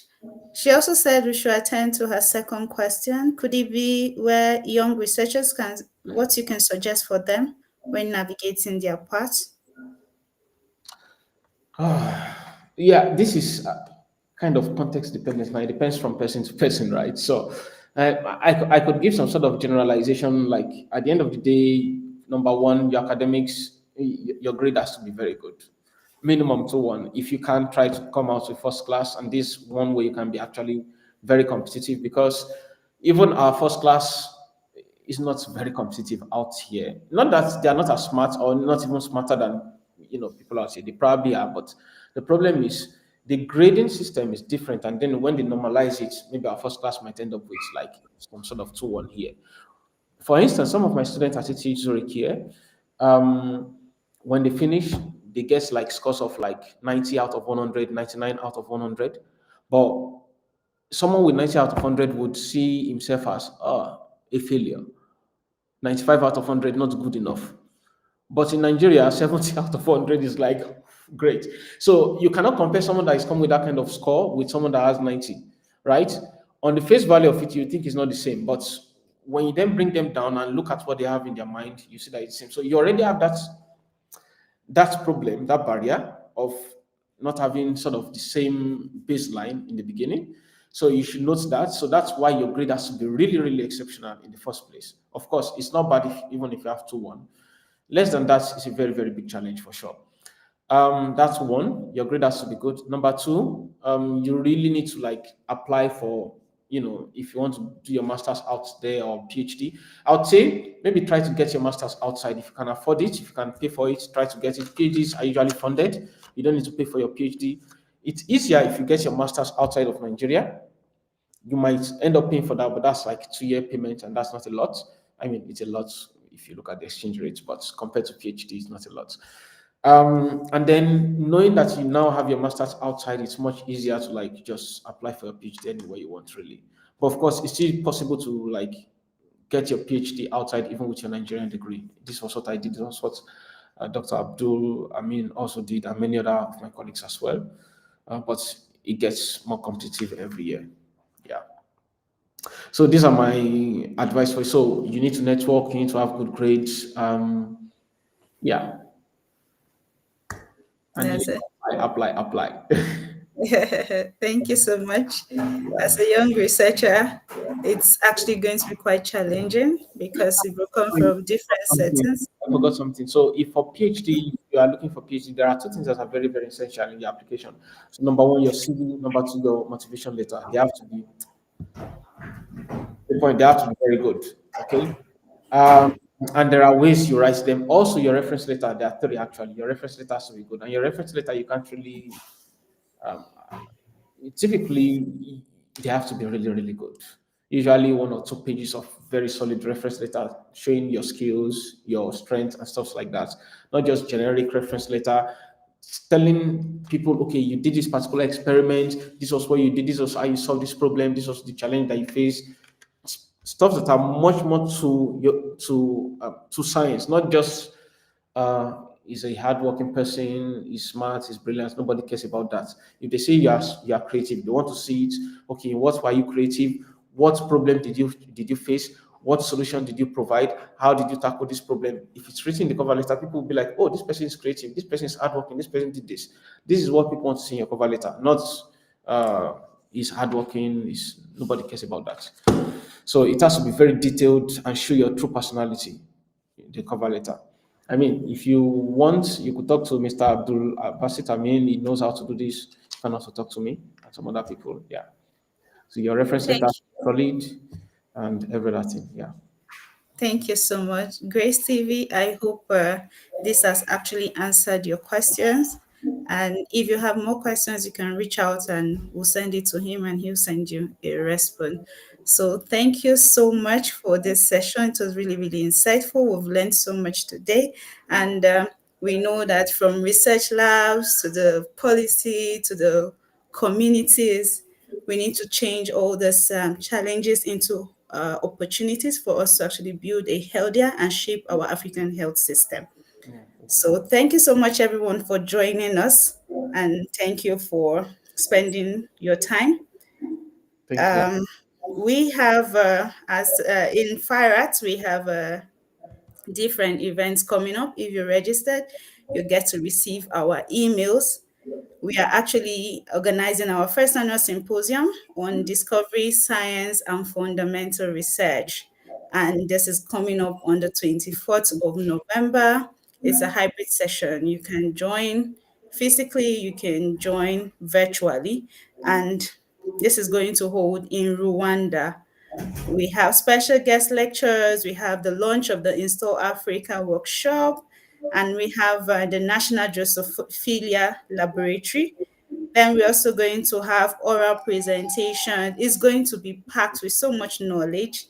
She also said we should attend to her second question. Could it be where young researchers what you can suggest for them when navigating their path? Yeah, this is kind of context dependent. Now it depends from person to person, right? So I could give some sort of generalization. Like at the end of the day, number one, your academics, your grade has to be very good, minimum 2-1. If you can, try to come out with first class, and this one way you can be actually very competitive, because even our first class is not very competitive out here. Not that they are not as smart or not even smarter than people out here. They probably are, but the problem is the grading system is different. And then when they normalize it, maybe our first class might end up with like some sort of 2-1 here. For instance, some of my students at TTH Zurich here, when they finish, they get like scores of like 90 out of 100, 99 out of 100. But someone with 90 out of 100 would see himself as a failure. 95 out of 100, not good enough. But in Nigeria, 70 out of 100 is like great. So you cannot compare someone that is coming with that kind of score with someone that has 90, right? On the face value of it, you think it's not the same. But when you then bring them down and look at what they have in their mind, you see that it's the same. So you already have that problem, that barrier of not having sort of the same baseline in the beginning. So you should note that. So that's why your grade has to be really, really exceptional in the first place. Of course, it's not bad even if you have 2-1. Less than that is a very, very big challenge for sure. That's one. Your grade has to be good. Number two, you really need to like apply for, if you want to do your master's out there or PhD. I would say maybe try to get your master's outside if you can afford it. If you can pay for it, try to get it. PhDs are usually funded. You don't need to pay for your PhD. It's easier if you get your master's outside of Nigeria. You might end up paying for that, but that's like 2-year payment, and that's not a lot. I mean, it's a lot if you look at the exchange rate, but compared to PhD, it's not a lot. And then knowing that you now have your master's outside, it's much easier to like just apply for a PhD anywhere you want, really. But of course, it's still possible to like get your PhD outside even with your Nigerian degree. This was what I did. This was what Dr. Abdul Amin also did, and many other of my colleagues as well. But it gets more competitive every year. Yeah. So these are my advice for you. So you need to network, you need to have good grades. Yeah. And That's you it. apply. Thank you so much. As a young researcher, it's actually going to be quite challenging because we will come from different settings. I forgot something. So if for PhD, you are looking for PhD, there are two things that are very, very essential in the application. So number one, your CV, number two, your motivation letter. They have to be they have to be very good. Okay. Um, and there are ways you write them. Also, your reference letter, there are three actually. Your reference letter has to be good. And your reference letter, you can't really um, typically they have to be really, really good. Usually 1 or 2 pages of very solid reference letter showing your skills, your strengths, and stuff like that. Not just generic reference letter telling people, okay, you did this particular experiment, this was what you did, this was how you solved this problem, this was the challenge that you faced. Stuff that are much more to science, not just he's a hardworking person, he's smart, he's brilliant. Nobody cares about that. If they say you are creative, they want to see it. Okay, what were you creative? What problem did you face? What solution did you provide? How did you tackle this problem? If it's written in the cover letter, people will be like, oh, this person is creative, this person is hardworking, this person did this. This is what people want to see in your cover letter, not he's hardworking, nobody cares about that. So it has to be very detailed and show your true personality in the cover letter. I mean, if you want, you could talk to Mr. Abdul Basit Amin. He knows how to do this. You can also talk to me and some other people. Yeah. So your reference Thank letter you. is solid and every other thing. Yeah. Thank you so much. Grace TV, I hope this has actually answered your questions. And if you have more questions, you can reach out and we'll send it to him and he'll send you a response. So thank you so much for this session. It was really, really insightful. We've learned so much today. And we know that from research labs to the policy to the communities, we need to change all these challenges into opportunities for us to actually build a healthier and shape our African health system. So thank you so much, everyone, for joining us. And thank you for spending your time. Thank you. We have, as in FIRAT, we have different events coming up. If you're registered, you get to receive our emails. We are actually organizing our first annual symposium on discovery, science, and fundamental research. And this is coming up on the 24th of November. It's a hybrid session. You can join physically, you can join virtually. And this is going to hold in Rwanda. We have special guest lectures. We have the launch of the INSTAL Africa workshop, and we have the National Drosophila Laboratory. Then we're also going to have oral presentation. It's going to be packed with so much knowledge.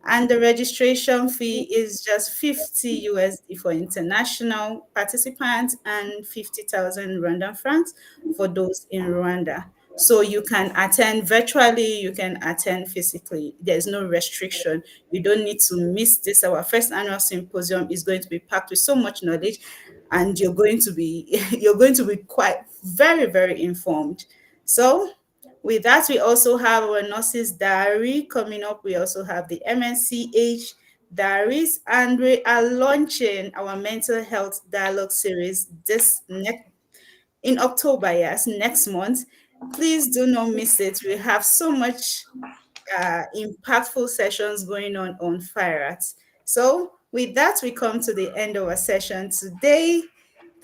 And the registration fee is just 50 USD for international participants and 50,000 Rwandan francs for those in Rwanda. So you can attend virtually, you can attend physically. There's no restriction. You don't need to miss this. Our first annual symposium is going to be packed with so much knowledge, and you're going to be quite very, very informed. So with that, we also have our nurses diary coming up. We also have the MNCH diaries, and we are launching our mental health dialogue series in October, yes, next month. Please do not miss it. We have so much impactful sessions going on FIRAT. So with that, we come to the end of our session today.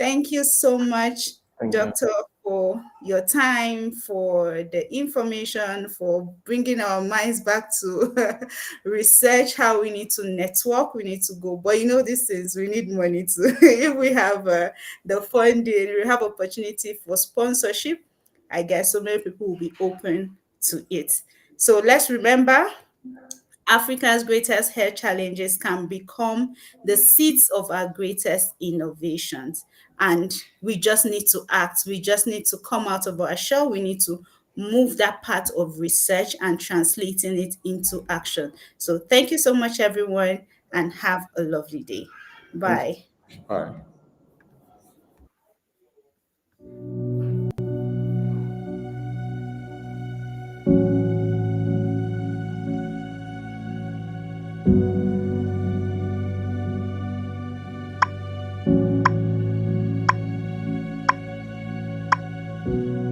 Thank you so much, Thank you. Doctor, for your time, for the information, for bringing our minds back to research, how we need to network, we need to go. But you know, these things, we need money to. If we have the funding, we have opportunity for sponsorship, I guess so many people will be open to it. So let's remember, Africa's greatest health challenges can become the seeds of our greatest innovations. And we just need to act. We just need to come out of our shell. We need to move that part of research and translating it into action. So thank you so much, everyone, and have a lovely day. Thank Bye. you. Bye.